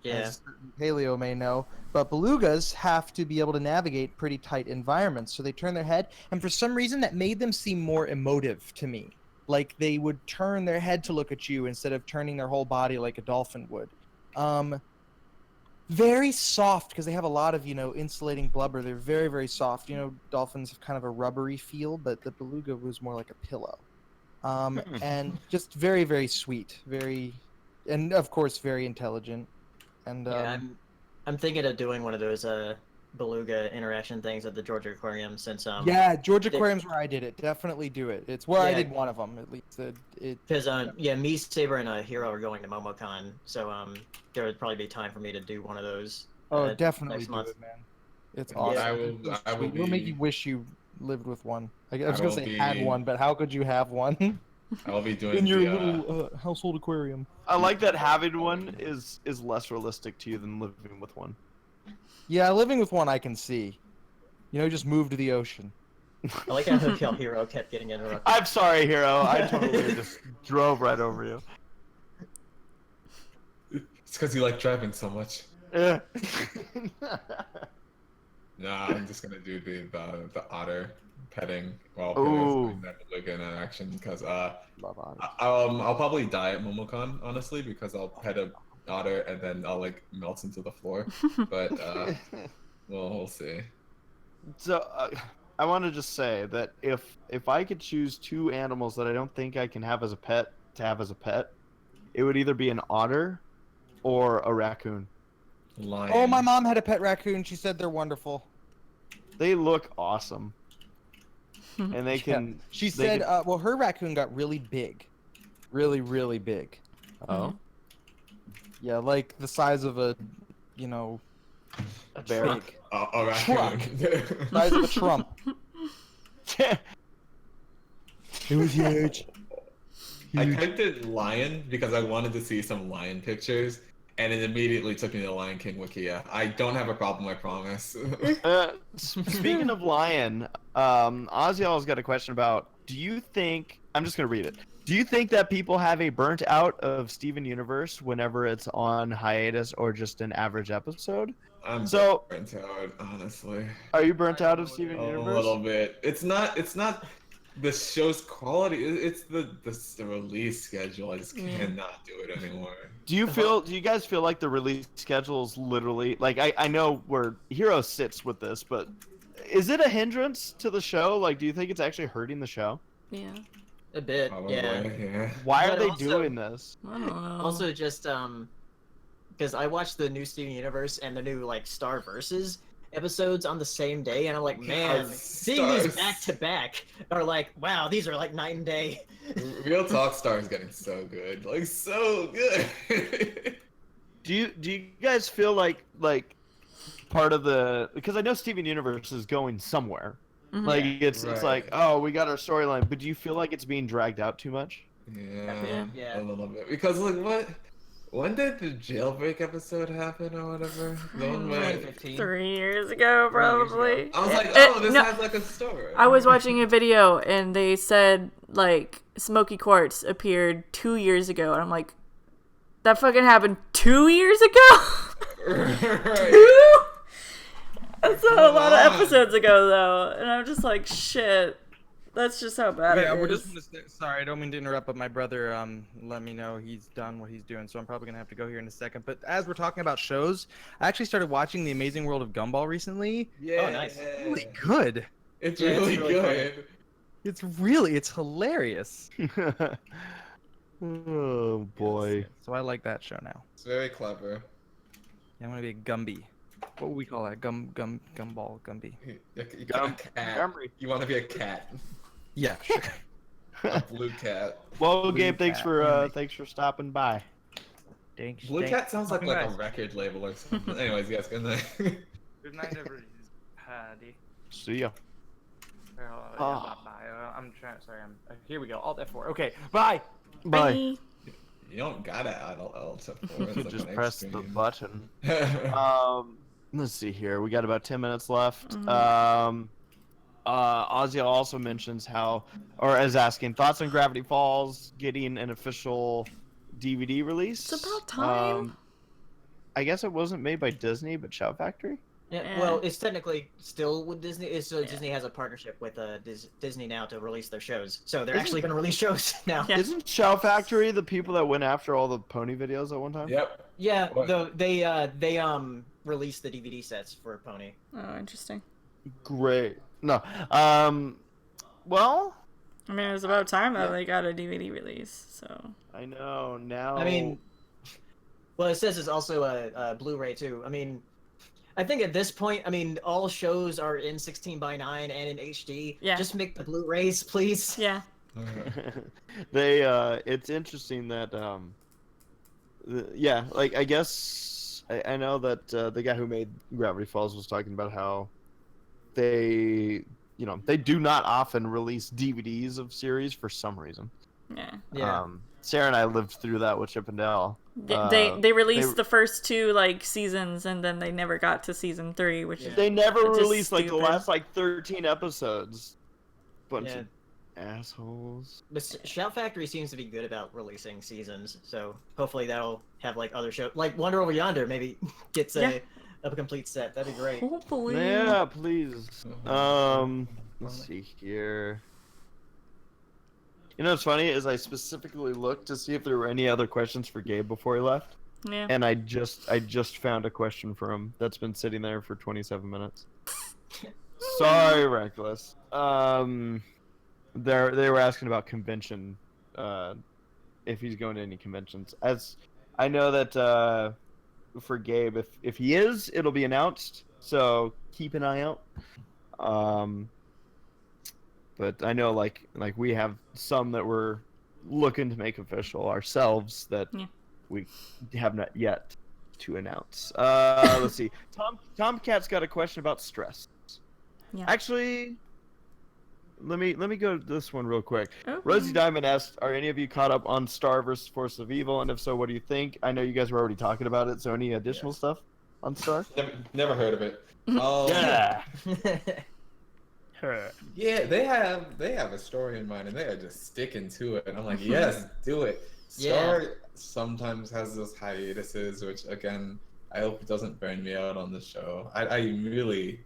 yeah. As Paleo may know, but belugas have to be able to navigate pretty tight environments, so they turn their head, and for some reason that made them seem more emotive to me. Like they would turn their head to look at you instead of turning their whole body like a dolphin would. very soft because they have a lot of insulating blubber. They're very, very soft. Dolphins have kind of a rubbery feel, but the beluga was more like a pillow. And just very, very sweet, and of course very intelligent. And I'm thinking of doing one of those beluga interaction things at the Georgia Aquarium since yeah, Georgia Aquarium's where I did it. Definitely do it. It's where I did one of them at least. Because me, Saber, and Hero are going to MomoCon, so there would probably be time for me to do one of those. Oh, definitely next do month. it, man. It's awesome. I will It'll make you wish you lived with one. I was gonna say had one, but how could you have one? I'll be doing in your the, little household aquarium. I like that having one is less realistic to you than living with one. Yeah, living with one I can see. Just move to the ocean. I like how Hero kept getting interrupted. I'm sorry, Hero. I totally just drove right over you. It's because you like driving so much. Yeah. Nah, I'm just gonna do the otter petting while Ooh. doing that beluga interaction because Love otters. I'll probably die at MomoCon honestly because I'll pet a otter and then I'll like melt into the floor. But we'll see. So I want to just say that if I could choose two animals that I don't think I can have as a pet it would either be an otter or a raccoon. Lion. Oh, my mom had a pet raccoon. She said they're wonderful. They look awesome. And they can. She they said, can- well, her raccoon got really big. Really, really big. Oh. Yeah, like the size of a Bear. big. A raccoon. Size of a Trump. It was huge. I typed in lion because I wanted to see some lion pictures, and it immediately took me to Lion King Wikia. I don't have a problem, I promise. Speaking of lion, Oziel's got a question about, do you think, I'm just going to read it. Do you think that people have a burnt out of Steven Universe whenever it's on hiatus or just an average episode? I'm So- burnt out, honestly. Are you burnt out of Steven A Universe? little bit. It's not the show's quality. It's the release schedule. I just cannot do it anymore. Do you guys feel like the release schedule is literally, like, I know where Hero sits with this, but is it a hindrance to the show? Like, do you think it's actually hurting the show? Yeah. A bit, Probably, yeah. Why are But they also- doing this? I don't know. Also, just because I watched the new Steven Universe and the new Star Versus episodes on the same day, and I'm like, man, God, seeing these Stars. back to back are like, wow, these are like night and day. Real Talk Star is getting so good. Like, so good. Do you guys feel like part of the, because I know Steven Universe is going somewhere. Like it's Right. like, oh, we got our storyline, but do you feel like it's being dragged out too much? Yeah. A little bit. Because, like, when did the jailbreak episode happen or whatever? The one where- 2015. 3 years ago, probably. I was like, It- oh, this no, has like a story. I was watching a video and they said like Smoky Quartz appeared 2 years ago, and I'm like, that fucking happened 2 years ago. Right. 2? That's a Come lot of on. episodes ago though, and I'm just like, shit. That's just how bad Yeah, it we're is. just gonna sorry, I don't mean to interrupt, but my brother let me know he's done what he's doing, so I'm probably gonna have to go here in a second. But as we're talking about shows, I actually started watching The Amazing World of Gumball recently. Yeah. Oh, nice. Really good. It's Yeah, it's really really good. It's hilarious. Oh boy. So I like that show now. It's very clever. Yeah, I'm gonna be a Gumby. What would we call that? Gumball Gumby. You got a cat. Gumby. You want to be a cat. Yeah, sure. A blue cat. Well, Blue Gabe, Cat. thanks for stopping by. Thanks. Blue cat sounds like Nice. a record label or something. Anyways, yes, good night. Good night, everybody. Paddy. See ya. Bye. I'm trying. Sorry. Here we go. Alt F4. Okay. Bye. Bye. You don't gotta add L to four. It's like Just an press the extreme. button. Let's see here. We got about 10 minutes left. Mhm. Ozzy also mentions how, or is asking, thoughts on Gravity Falls getting an official DVD release. It's about time. I guess it wasn't made by Disney, but Shout Factory. Yeah, well, it's technically still with Disney. It's Disney has a partnership with Disney now to release their shows, so they're actually going to release shows now. Yeah. Isn't Shout Factory the people that went after all the pony videos at one time? Yep. Yeah, What? though they released the DVD sets for Pony. Oh, interesting. Great. No. Well, I mean, it was about time that they got a DVD release. So I know now. I mean, well, it says it's also a Blu-ray too. I mean, I think at this point, I mean, all shows are in 16:9 and in HD. Yeah. Just make the Blu-rays, please. yeah, they it's interesting that yeah, like I guess I know that the guy who made Gravity Falls was talking about how they they do not often release DVDs of series for some reason. yeah. Sarah and I lived through that with Chip and Dale. They released the first 2 like seasons, and then they never got to season 3, which is They never just released like the stupid. last like 13 episodes. Bunch Yeah. of assholes. But Shout Factory seems to be good about releasing seasons, so hopefully that'll have like other shows, like Wonder Over Yonder, maybe gets a complete set. That'd be great. hopefully. Yeah, please. Let's see here. You know what's funny is I specifically looked to see if there were any other questions for Gabe before he left, Yeah. and I just found a question for him that's been sitting there for 27 minutes. Sorry, Reckless. They were asking about convention, if he's going to any conventions. As I know that for Gabe, if he is, it'll be announced. So keep an eye out. But I know like we have some that we're looking to make official ourselves that we have not yet to announce. Let's see. Tomcat's got a question about stress. Yeah. Actually, let me go to this one real quick. Okay. Rosie Diamond asked, "Are any of you caught up on Star vs. Force of Evil? And if so, what do you think?" I know you guys were already talking about it. So any additional stuff on Star? Never heard of it. Yeah. Yeah, they have a story in mind, and they are just sticking to it. And I'm like, yes, do it. Star sometimes has those hiatuses, which again, I hope it doesn't burn me out on the show. I'm really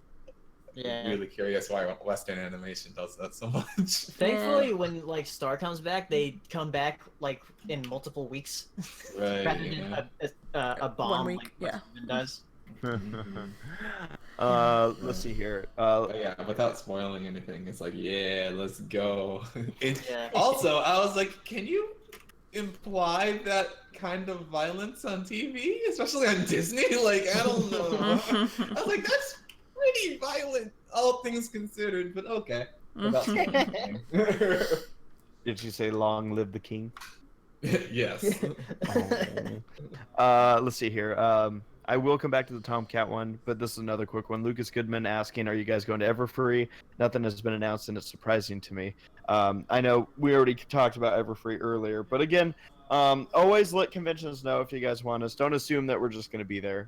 curious why Western animation does that so much. Thankfully, when like Star comes back, they come back like in multiple weeks, Right. rather than a bomb 1 week, like yeah. Western does. Let's see here. But yeah, without spoiling anything, it's like, yeah, let's go. Yeah. Also, I was like, can you imply that kind of violence on TV, especially on Disney? Like, I don't know. I was like, that's pretty violent, all things considered, but okay. Without spoiling anything. Did you say "Long live the king"? Yes. Let's see here. I will come back to the Tomcat one, but this is another quick one. Lucas Goodman asking, "Are you guys going to Everfree?" Nothing has been announced, and it's surprising to me. I know we already talked about Everfree earlier, but again, always let conventions know if you guys want us. Don't assume that we're just going to be there,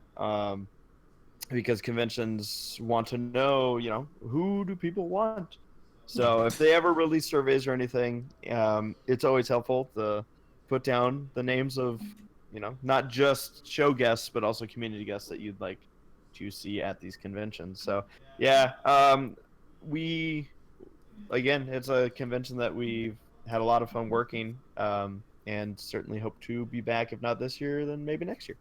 because conventions want to know, who do people want. So if they ever release surveys or anything, it's always helpful to put down the names of not just show guests, but also community guests that you'd like to see at these conventions. So, yeah, it's a convention that we've had a lot of fun working, and certainly hope to be back, if not this year, then maybe next year.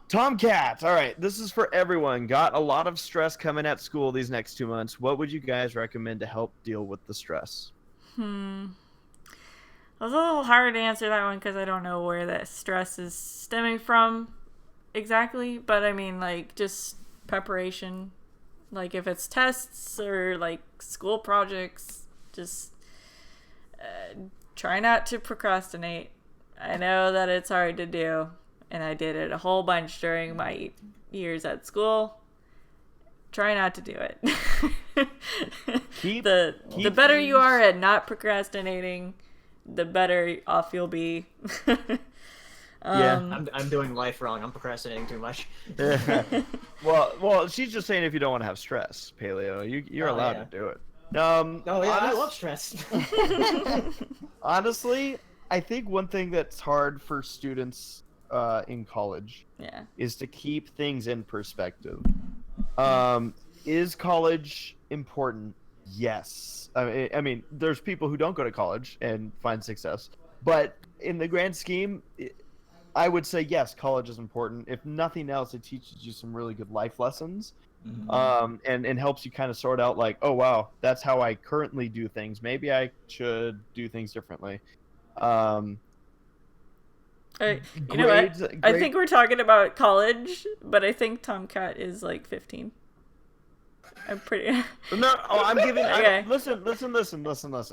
Tomcat, all right, this is for everyone. Got a lot of stress coming at school these next 2 months. What would you guys recommend to help deal with the stress? It was a little hard to answer that one because I don't know where that stress is stemming from exactly. But I mean, like, just preparation. Like, if it's tests or, like, school projects, just try not to procrastinate. I know that it's hard to do, and I did it a whole bunch during my years at school. Try not to do it. The better you are at not procrastinating, the better off you'll be. I'm doing life wrong. I'm procrastinating too much. Well, she's just saying if you don't want to have stress, Paleo, you're allowed to do it. I love stress. Honestly, I think one thing that's hard for students in college is to keep things in perspective. Is college important? Yes. I mean, there's people who don't go to college and find success, but in the grand scheme, I would say yes, college is important. If nothing else, it teaches you some really good life lessons, and helps you kind of sort out like, oh wow, that's how I currently do things. Maybe I should do things differently. Um, You know what? I think we're talking about college, but I think Tomcat is like 15. I'm pretty. No, I'm giving. Okay. Listen.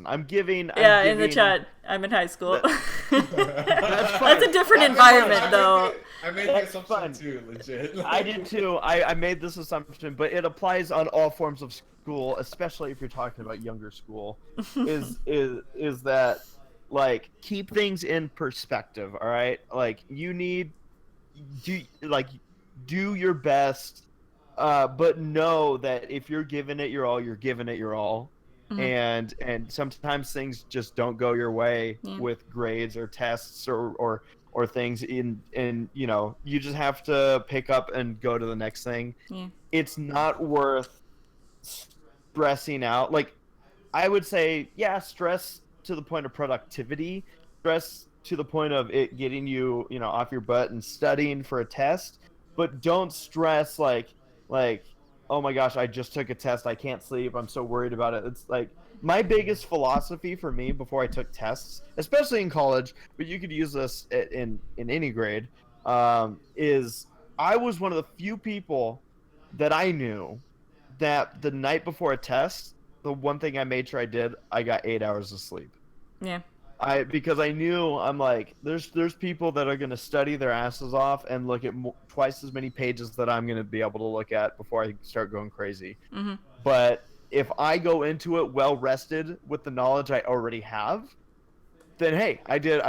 I'm giving. Yeah, in the chat, I'm in high school. That's fine. That's a different environment, though. I made the assumption too, legit. I did too. I made this assumption, but it applies on all forms of school, especially if you're talking about younger school. Is that like keep things in perspective? All right, like you need do your best. But know that if you're giving it your all, you're giving it your all, and sometimes things just don't go your way with grades or tests or things. In you just have to pick up and go to the next thing. Yeah. It's not worth stressing out. Like I would say, stress to the point of productivity, stress to the point of it getting you off your butt and studying for a test, but don't stress like, oh my gosh, I just took a test. I can't sleep. I'm so worried about it. It's like my biggest philosophy for me before I took tests, especially in college, but you could use this in any grade, is I was one of the few people that I knew that the night before a test, the one thing I made sure I did, I got 8 hours of sleep. Yeah. Because I knew I'm like there's people that are going to study their asses off and look at twice as many pages that I'm going to be able to look at before I start going crazy. But if I go into it well rested with the knowledge I already have, then hey, I did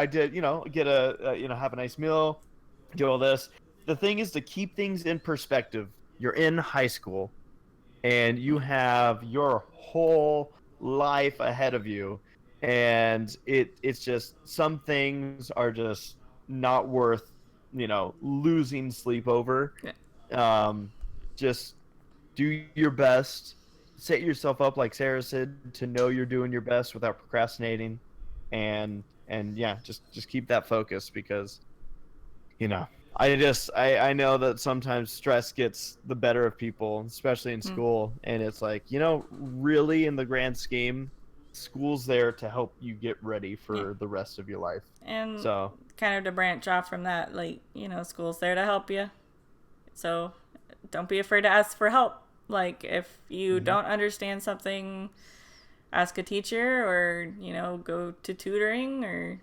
get have a nice meal, do all this. The thing is to keep things in perspective. You're in high school and you have your whole life ahead of you. And it's just some things are just not worth losing sleep over. Just do your best, set yourself up like Sarah said to know you're doing your best without procrastinating, and just keep that focus because I know that sometimes stress gets the better of people, especially in school, and it's like really in the grand scheme, school's there to help you get ready for the rest of your life. And so kind of to branch off from that, like school's there to help you, so don't be afraid to ask for help. Like if you don't understand something, ask a teacher or go to tutoring or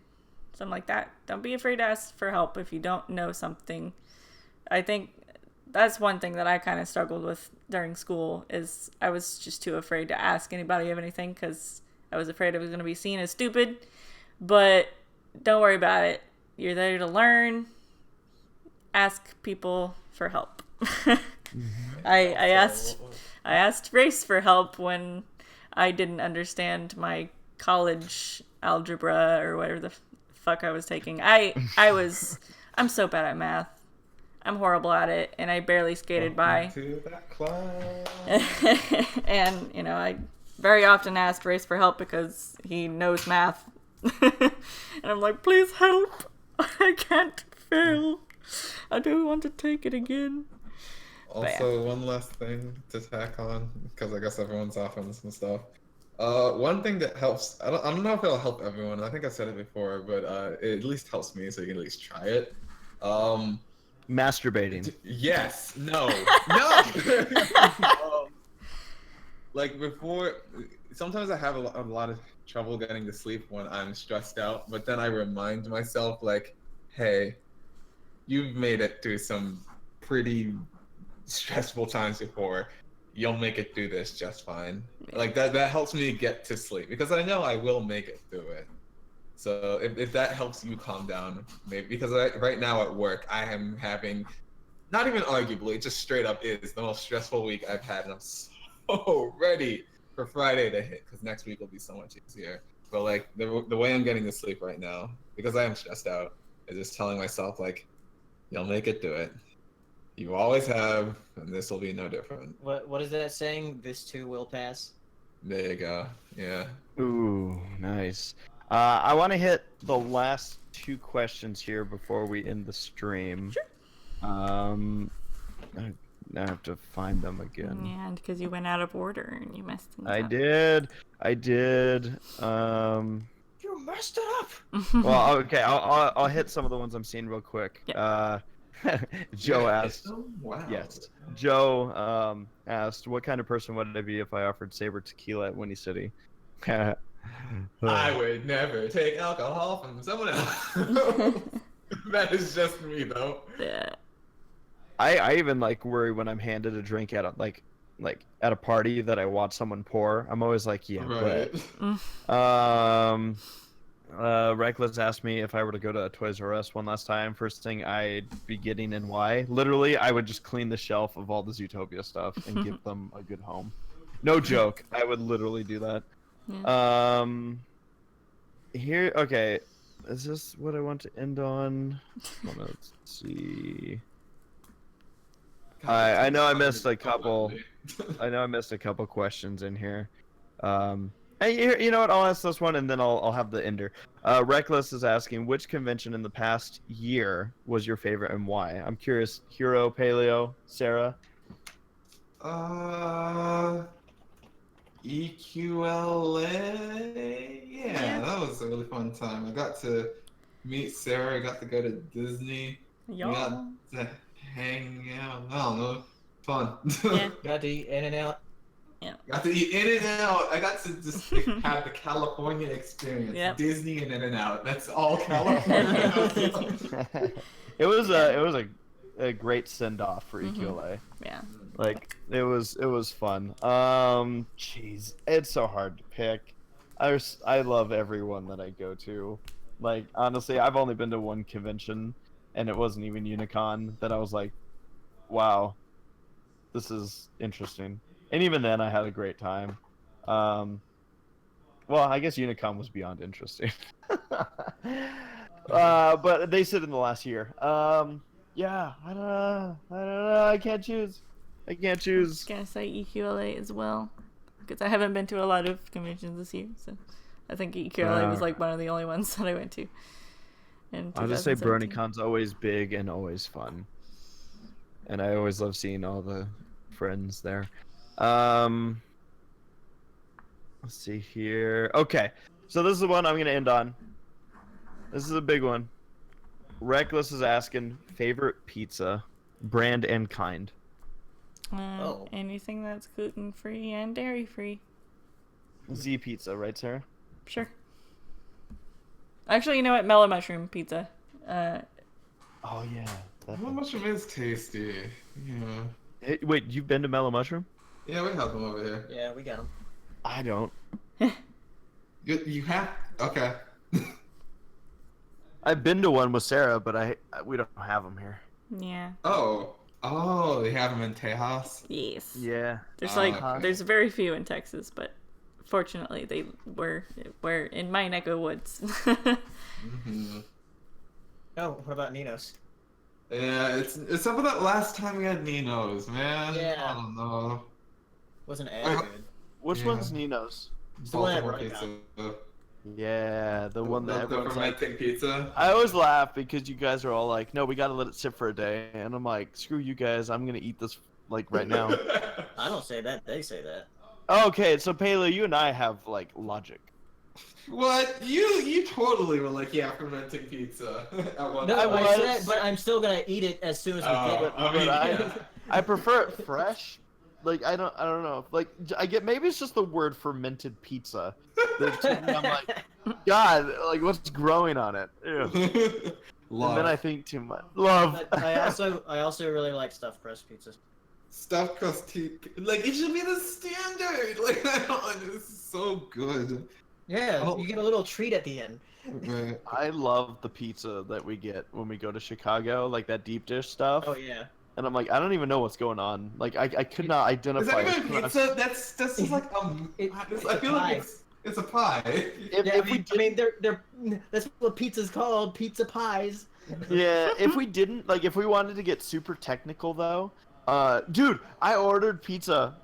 something like that. Don't be afraid to ask for help if you don't know something. I think that's one thing that I kind of struggled with during school is I was just too afraid to ask anybody of anything because I was afraid I was going to be seen as stupid. But don't worry about it. You're there to learn. Ask people for help. I asked Race for help when I didn't understand my college algebra or whatever the fuck I was taking. I'm so bad at math. I'm horrible at it, and I barely skated by. To that class. And I very often asked Race for help because he knows math. And I'm like, please help. I can't fail. I do want to take it again. Also, one last thing to tack on, because I guess everyone's off on this and stuff. One thing that helps, I don't know if it'll help everyone. I think I said it before, but it at least helps me, so you can at least try it. Masturbating. Yes. No. Like before, sometimes I have a lot of trouble getting to sleep when I'm stressed out, but then I remind myself, like, hey, you've made it through some pretty stressful times before. You'll make it through this just fine. Like that helps me get to sleep because I know I will make it through it. So if that helps you calm down, maybe, because right now at work I am having, not even arguably, just straight up is the most stressful week I've had, and I'm so ready for Friday to hit because next week will be so much easier. But like the way I'm getting to sleep right now, because I am stressed out, is just telling myself like, you'll make it through it. You always have, and this will be no different. What is that saying? This too will pass. There you go. Yeah. Ooh, nice. I want to hit the last 2 questions here before we end the stream. Sure. I have to find them again. Yeah, because you went out of order and you messed things I up. did. You messed it up. Well, okay. I'll hit some of the ones I'm seeing real quick. Yep. Joe asked. Wow. Yes. Joe asked, "What kind of person would I be if I offered Saber tequila at Winnie City?" I would never take alcohol from someone else. That is just me, though. Yeah. I even like worry when I'm handed a drink at a party that I watch someone pour. I'm always like, yeah, Right. Reckless asked me if I were to go to a Toys R Us one last time, first thing I'd be getting and why. Literally, I would just clean the shelf of all the Zootopia stuff and give them a good home. No joke. I would literally do that. Yeah. Here, okay. Is this what I want to end on? Let's see. I know I missed a couple. I know I missed a couple questions in here. Hey, you know what? I'll ask this one and then I'll have the ender. Reckless is asking, which convention in the past year was your favorite and why? I'm curious. Hero, Paleo, Sarah. EQLA. Yeah, that was a really fun time. I got to meet Sarah. I got to go to Disney. We got to hang out. I don't know. Fun. Yeah. Got to eat In and Out. Yeah. Got to eat In and Out. I got to just have the California experience. Yep. Disney and In and Out. That's all California. It was a great send off for EQLA. Yeah. Like it was fun. Jeez, it's so hard to pick. I love everyone that I go to. Like honestly, I've only been to one convention, and it wasn't even Unicon. That I was like, wow, this is interesting. And even then, I had a great time. Well, I guess Unicon was beyond interesting. But they said in the last year. Yeah, I don't know. I can't choose. I was gonna say EQLA as well, because I haven't been to a lot of conventions this year, so I think EQLA was like one of the only ones that I went to. I'll just say BronyCon's always big and always fun, and I always love seeing all the friends there. Let's see here. Okay, so this is the one I'm gonna end on. This is a big one. Reckless is asking favorite pizza, brand and kind. Anything that's gluten free and dairy free. Z Pizza, right, Sarah? Sure. Actually, you know what? Mellow mushroom pizza. Oh yeah. Mellow mushroom is tasty. Yeah. Hey, wait, you've been to Mellow Mushroom? Yeah, we have them over here. Yeah, we got them. I don't. You have? Okay. I've been to one with Sarah, but we don't have them here. Yeah. Oh, they have them in Tejas? Yes. Yeah. There's okay. there's very few in Texas, but fortunately they were in my neck of woods. Mm-hmm. Oh, what about Nino's? Yeah, it's up with that last time we had Nino's, man. Yeah. I don't know. Wasn't as good. Which one's Nino's? It's the one at Baltimore Rotacon. Yeah, the one that The everyone's like. fermenting pizza. I always laugh because you guys are all like, "No, we gotta let it sit for a day," and I'm like, "Screw you guys! I'm gonna eat this like right now." I don't say that. They say that. Okay, so Paleo, you and I have like logic. What? You totally were like, yeah, fermenting pizza. At one No, time. I said, but I'm still gonna eat it as soon as we get it. I mean, yeah. I prefer it fresh. Like I don't know. Like I get maybe it's just the word fermented pizza. I'm like, God, like what's growing on it? Ew. And then I think too much. Love. But I also really like stuffed crust pizza. Stuffed crust like it should be the standard. Like it's so good. Yeah, you get a little treat at the end. Right. I love the pizza that we get when we go to Chicago, like that deep dish stuff. Oh yeah. And I'm like, I don't even know what's going on. Like I could not identify. Is that even pizza? That's just like I feel like it's a pie. I mean, they're that's what pizza's called, pizza pies. Yeah, if we didn't, like, if we wanted to get super technical though, dude, I ordered pizza,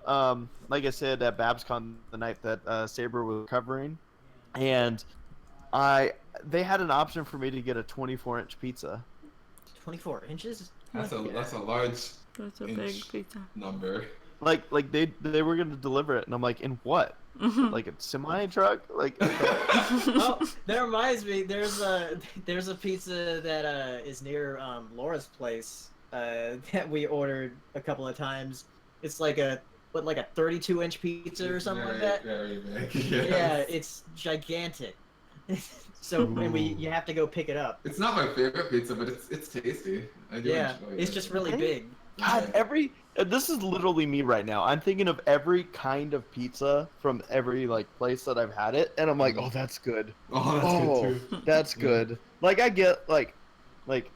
like I said, at BabsCon the night that Saber was covering, and they had an option for me to get a 24-inch pizza. 24 inches? That's a large That's a inch big pizza. number. Like they were gonna deliver it, and I'm like, in what? Like a semi truck? Like. Oh, that reminds me. There's a pizza that is near Laura's place that we ordered a couple of times. It's like a 32-inch pizza or something like that. Very big. Yeah, it's gigantic. So and you have to go pick it up. It's not my favorite pizza, but it's tasty. I do enjoy it's it. just really big. God, this is literally me right now. I'm thinking of every kind of pizza from every like place that I've had it, and I'm like, oh, that's good. Oh, that's good too. That's good. Like I get like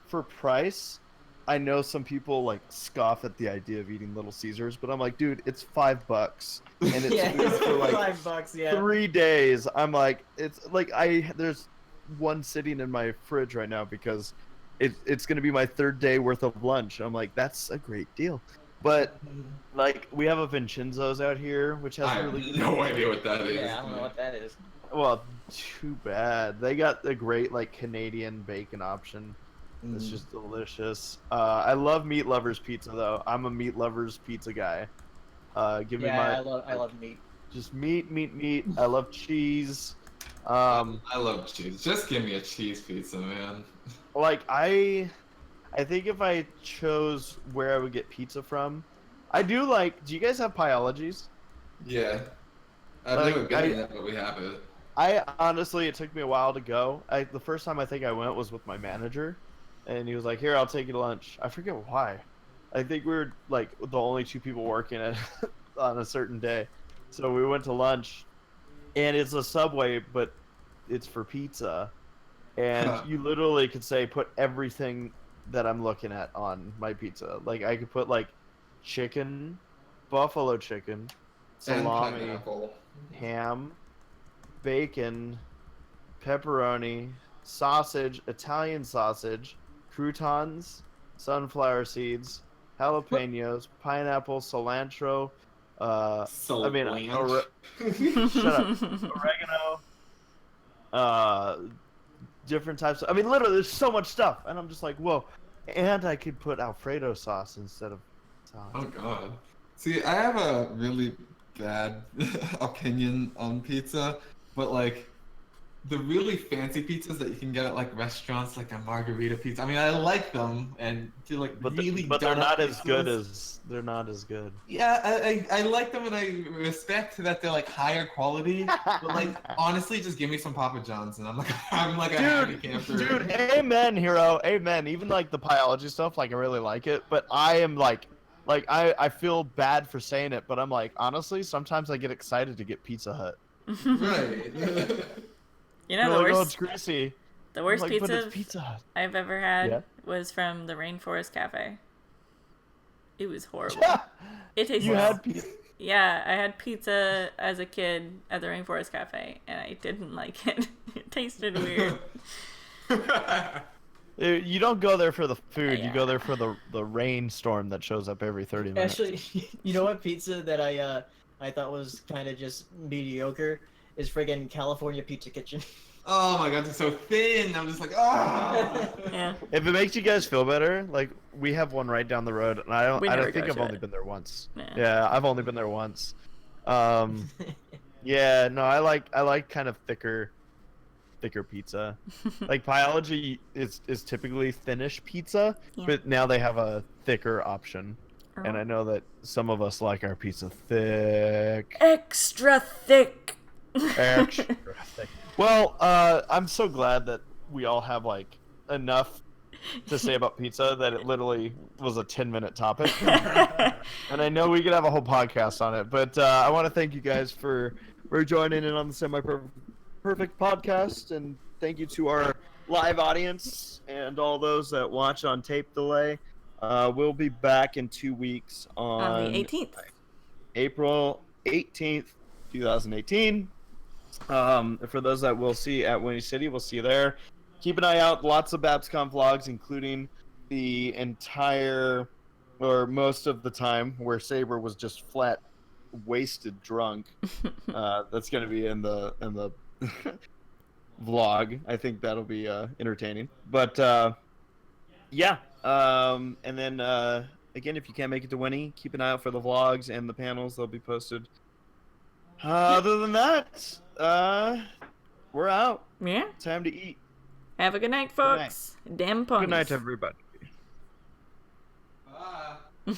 for price, I know some people like scoff at the idea of eating Little Caesars, but I'm like, dude, it's $5, and it's Yeah, good for like $5. Yeah. 3 days. I'm like, it's like there's one sitting in my fridge right now because it's gonna be my 3rd day worth of lunch. I'm like, that's a great deal. But like we have a Vincenzo's out here, which has I really have no idea what that is. Yeah, I don't know what that is. well, too bad. They got the great like Canadian bacon option. It's just delicious. I love Meat Lovers pizza though. I'm a Meat Lovers pizza guy. Give me my I love meat. just meat. I love cheese. I love cheese. Just give me a cheese pizza, man. Like I think if I chose where I would get pizza from, I do like. Do you guys have Pieologies? Yeah. I've Like, never been in it, but we have it. I honestly, it took me a while to go. The first time I think I went was with my manager, and he was like, "Here, I'll take you to lunch." I forget why. I think we were like the only 2 people working it on a certain day, so we went to lunch, and it's a Subway, but it's for pizza, and you literally could say put everything that I'm looking at on my pizza. Like I could put like chicken, buffalo chicken, salami, And pineapple. ham, bacon, pepperoni, sausage, Italian sausage, croutons, sunflower seeds, jalapenos, pineapple, cilantro, shut up, oregano, different types of, literally there's so much stuff, and I'm just like, whoa. And I could put Alfredo sauce instead of sauce. Oh god. See, I have a really bad opinion on pizza, but like the really fancy pizzas that you can get at like restaurants, like a margarita pizza. I like them, and they're like But really. but they're done up not as good pizzas. as they're not as good. Yeah, I like them, and I respect that they're like higher quality. But like honestly, just give me some Papa John's, and I'm like a happy camper. Dude, amen, hero, amen. Even like the Pieology stuff, like I really like it, but I am like I feel bad for saying it, but I'm like, honestly, sometimes I get excited to get Pizza Hut. Right. You know, You're the like, oh, worst, it's greasy. the worst I'm like, but pizza it's Pizza Hut. I've ever had Yeah? was from the Rainforest Cafe. It was horrible. Yeah. It tasted. You had pizza. Yeah, I had pizza as a kid at the Rainforest Cafe, and I didn't like it. It tasted weird. You don't go there for the food. Yeah. You go there for the rainstorm that shows up every 30 minutes. Actually, you know what pizza that I thought was kind of just mediocre is friggin' California Pizza Kitchen. Oh my god, they're so thin. I'm just like, ah. Yeah. If it makes you guys feel better, like we have one right down the road, and I We don't never think go I've to only it. been there once. Yeah. Yeah, I've only been there once. Yeah, no, I like kind of thicker pizza. Like Pieology is typically thinnish pizza, Yeah. but now they have a thicker option. And Oh. I know that some of us like our pizza thick. Extra thick. Extra thick. Well, I'm so glad that we all have like enough to say about pizza that it literally was a 10-minute topic. And I know we could have a whole podcast on it, but I want to thank you guys for joining in on the Semi-Perfect podcast, and thank you to our live audience and all those that watch on tape delay. We'll be back in 2 weeks On the 18th. April 18th, 2018. For those that we'll see at Winnie City, we'll see you there. keep an eye out. Lots of BabsCon vlogs, including the entire, or most of the time, where Saber was just flat wasted drunk. That's going to be in the vlog. I think that'll be entertaining. But yeah, and then again, if you can't make it to Winnie, keep an eye out for the vlogs and the panels. They'll be posted. Other than that, we're out. Yeah. Time to eat. Have a good night, folks. Damn puns. Good night, everybody. Bye.